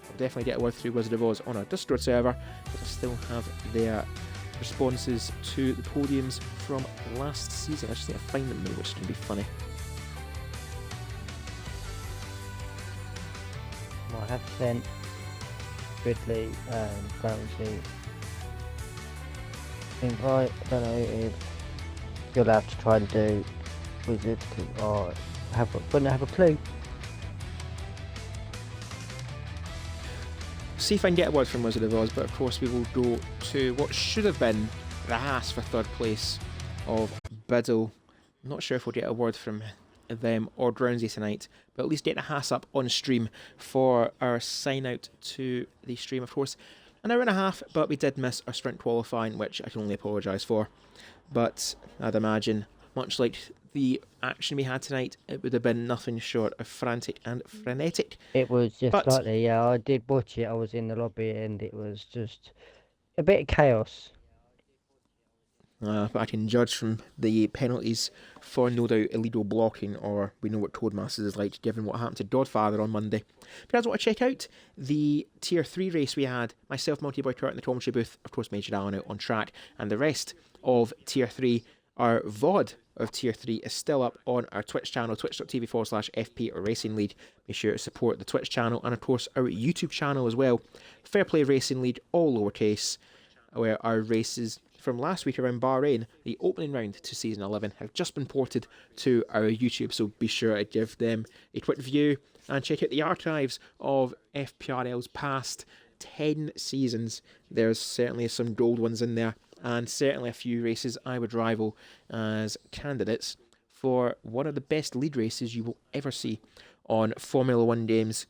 Speaker 1: I'll definitely get a word through Wizard of Oz on our Discord server, but I still have their responses to the podiums from last season. I just need to find them now, which is going to be funny.
Speaker 2: Well, I have sent Ridley and Brownsy invite. I don't know if you'll have to try and do Wizard, or wouldn't have a clue.
Speaker 1: See if I can get a word from Wizard of Oz, but of course we will go to what should have been the Haas for 3rd place of Biddle. I'm not sure if we'll get a word from them or Drownsy tonight, but at least get the Haas up on stream for our sign out to the stream. Of course, an hour and a half, but we did miss our sprint qualifying, which I can only apologise for. But I'd imagine, much like the action we had tonight, it would have been nothing short of frantic and frenetic.
Speaker 2: It was just slightly, yeah, I did watch it. I was in the lobby and it was just a bit of chaos.
Speaker 1: But I can judge from the penalties for no doubt illegal blocking, or we know what Codemasters is like given what happened to Godfather on Monday. If you guys want to check out the Tier 3 race we had, myself, Multi Boy Kurt in the commentary booth, of course Major Allen out on track, and the rest of Tier 3, our VOD of Tier 3 is still up on our Twitch channel, twitch.tv/FPRL Racing League. Make sure to support the Twitch channel and of course our YouTube channel as well, Fair Play Racing League, all lowercase, where our races from last week around Bahrain, the opening round to Season 11, have just been ported to our YouTube, so be sure to give them a quick view and check out the archives of FPRL's past 10 seasons. There's certainly some gold ones in there, and certainly a few races I would rival as candidates for one of the best lead races you will ever see on Formula 1 games.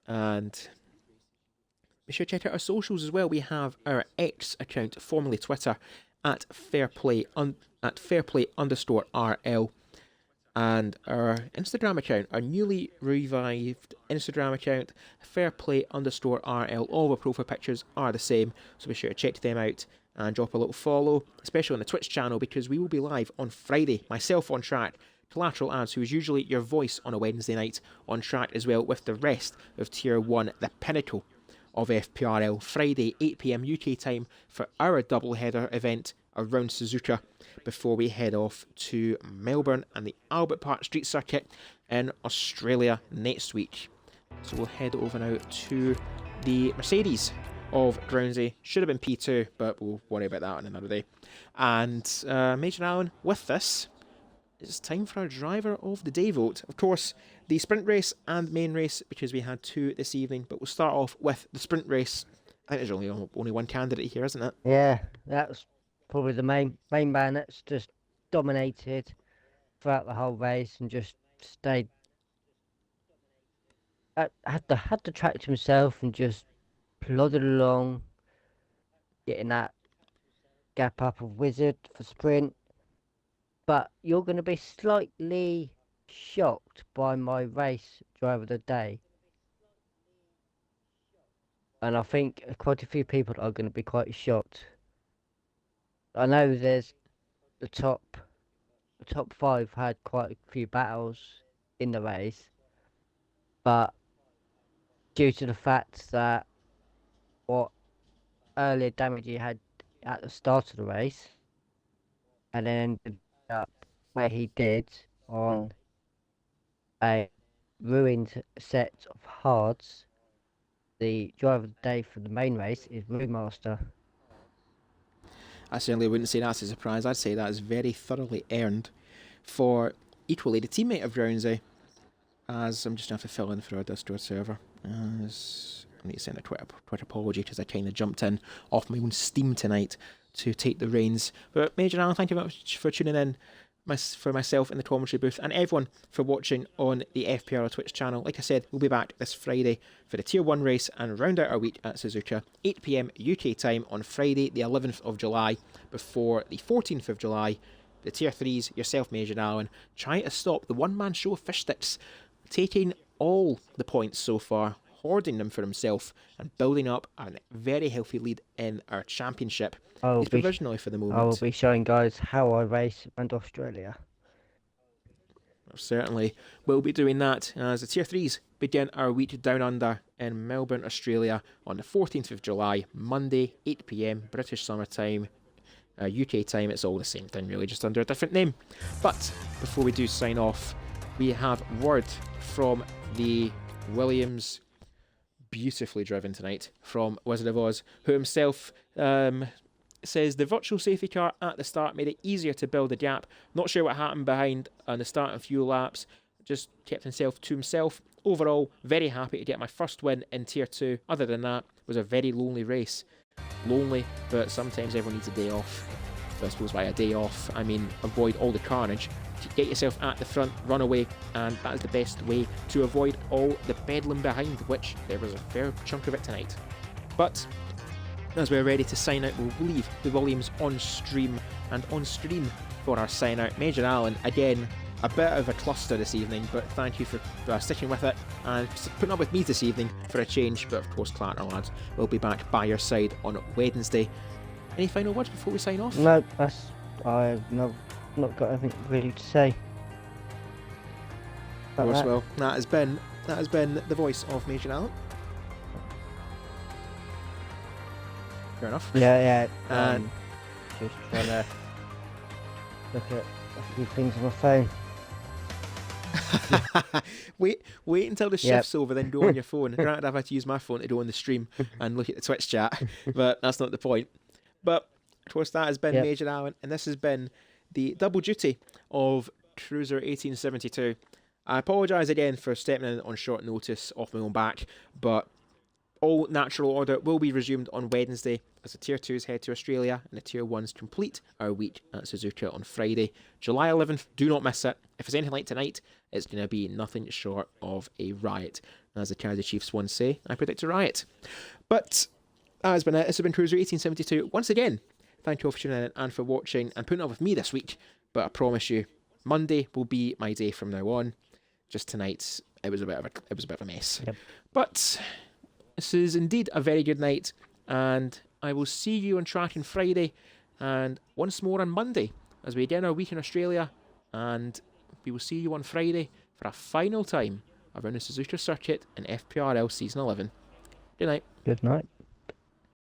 Speaker 1: And be sure to check out our socials as well. We have our X account, formerly Twitter, at fairplay_RL, and our Instagram account, our newly revived Instagram account, fairplay_RL. All our profile pictures are the same, so be sure to check them out and drop a little follow, especially on the Twitch channel, because we will be live on Friday, myself on track, Collateral Ads, who is usually your voice on a Wednesday night, on track as well with the rest of Tier 1, the pinnacle of FPRL, Friday 8 PM UK time for our double header event around Suzuka before we head off to Melbourne and the Albert Park Street Circuit in Australia next week. So we'll head over now to the Mercedes of Groundsey. Should have been P2, but we'll worry about that on another day. And Major Allen, with this, it's time for our driver of the day vote. Of course, the sprint race and main race, because we had 2 this evening, but we'll start off with the sprint race. I think there's only one candidate here, isn't it?
Speaker 2: Yeah, that's probably the main man that's just dominated throughout the whole race and just stayed. Had the track to himself and just plodded along, getting that gap up of Wizard for sprint. But you're going to be slightly shocked by my race driver of the day. And I think quite a few people are going to be quite shocked. I know there's the top 5 had quite a few battles in the race, but due to the fact that what earlier damage he had at the start of the race, and then ended up where he did on a ruined set of hards, the driver of the day for the main race is Brewmaster.
Speaker 1: I certainly wouldn't say that's a surprise. I'd say that is very thoroughly earned for equally the teammate of Groundsey, as I'm just going to have to fill in for our Discord server. As I need to send a Twitter apology because I kind of jumped in off my own steam tonight to take the reins. But Major Allen, thank you very much for tuning in for myself in the commentary booth, and everyone for watching on the FPRL Twitch channel. Like I said, we'll be back this Friday for the Tier 1 race and round out our week at Suzuka, 8 PM UK time on Friday the 11th of July, before the 14th of July, the Tier 3s, yourself Major Allen, trying to stop the one-man show of Fish Sticks, taking all the points so far, hoarding them for himself, and building up a very healthy lead in our championship. It's provisionally for the moment.
Speaker 2: I will be showing guys how I race around Australia.
Speaker 1: Certainly we'll be doing that as the Tier 3s begin our week down under in Melbourne, Australia on the 14th of July, Monday, 8 PM, British summertime, UK time. It's all the same thing really, just under a different name. But before we do sign off, we have word from the Williams, beautifully driven tonight, from Wizard of Oz, who himself says the virtual safety car at the start made it easier to build a gap. Not sure what happened behind on the start and few laps, just kept himself to himself. Overall, very happy to get my first win in Tier 2. Other than that, it was a very lonely race. Lonely, but sometimes everyone needs a day off. I suppose by a day off, I mean avoid all the carnage. Get yourself at the front, run away, and that is the best way to avoid all the bedlam behind, which there was a fair chunk of it tonight. But as we're ready to sign out, we'll leave the Williams on stream for our sign out. Major Allen, again, a bit of a cluster this evening, but thank you for sticking with it and putting up with me this evening for a change. But of course, Clark and lads will be back by your side on Wednesday. Any final words before we sign off?
Speaker 2: No, I've not got anything really to say.
Speaker 1: Of course, well, that has been the voice of Major Allen. Fair enough.
Speaker 2: Yeah. Just trying to look at a few things on my phone.
Speaker 1: wait until the shift's over, then go on your phone. Granted, I've had to use my phone to go on the stream and look at the Twitch chat, but that's not the point. But of course, that has been Major Allen, and this has been the double duty of Cruiser 1872. I apologise again for stepping in on short notice off my own back, but all natural order will be resumed on Wednesday as the Tier 2s head to Australia and the Tier 1s complete our week at Suzuka on Friday, July 11th. Do not miss it. If it's anything like tonight, it's going to be nothing short of a riot. As the Kaiser Chiefs once say, I predict a riot. But that has been it. This has been Cruiser 1872. Once again, thank you all for tuning in and for watching and putting up with me this week. But I promise you, Monday will be my day from now on. Just tonight, it was a bit of a mess. Yep. But this is indeed a very good night, and I will see you on track on Friday, and once more on Monday as we begin our week in Australia, and we will see you on Friday for a final time around the Suzuka circuit in FPRL Season 11. Good night.
Speaker 2: Good night.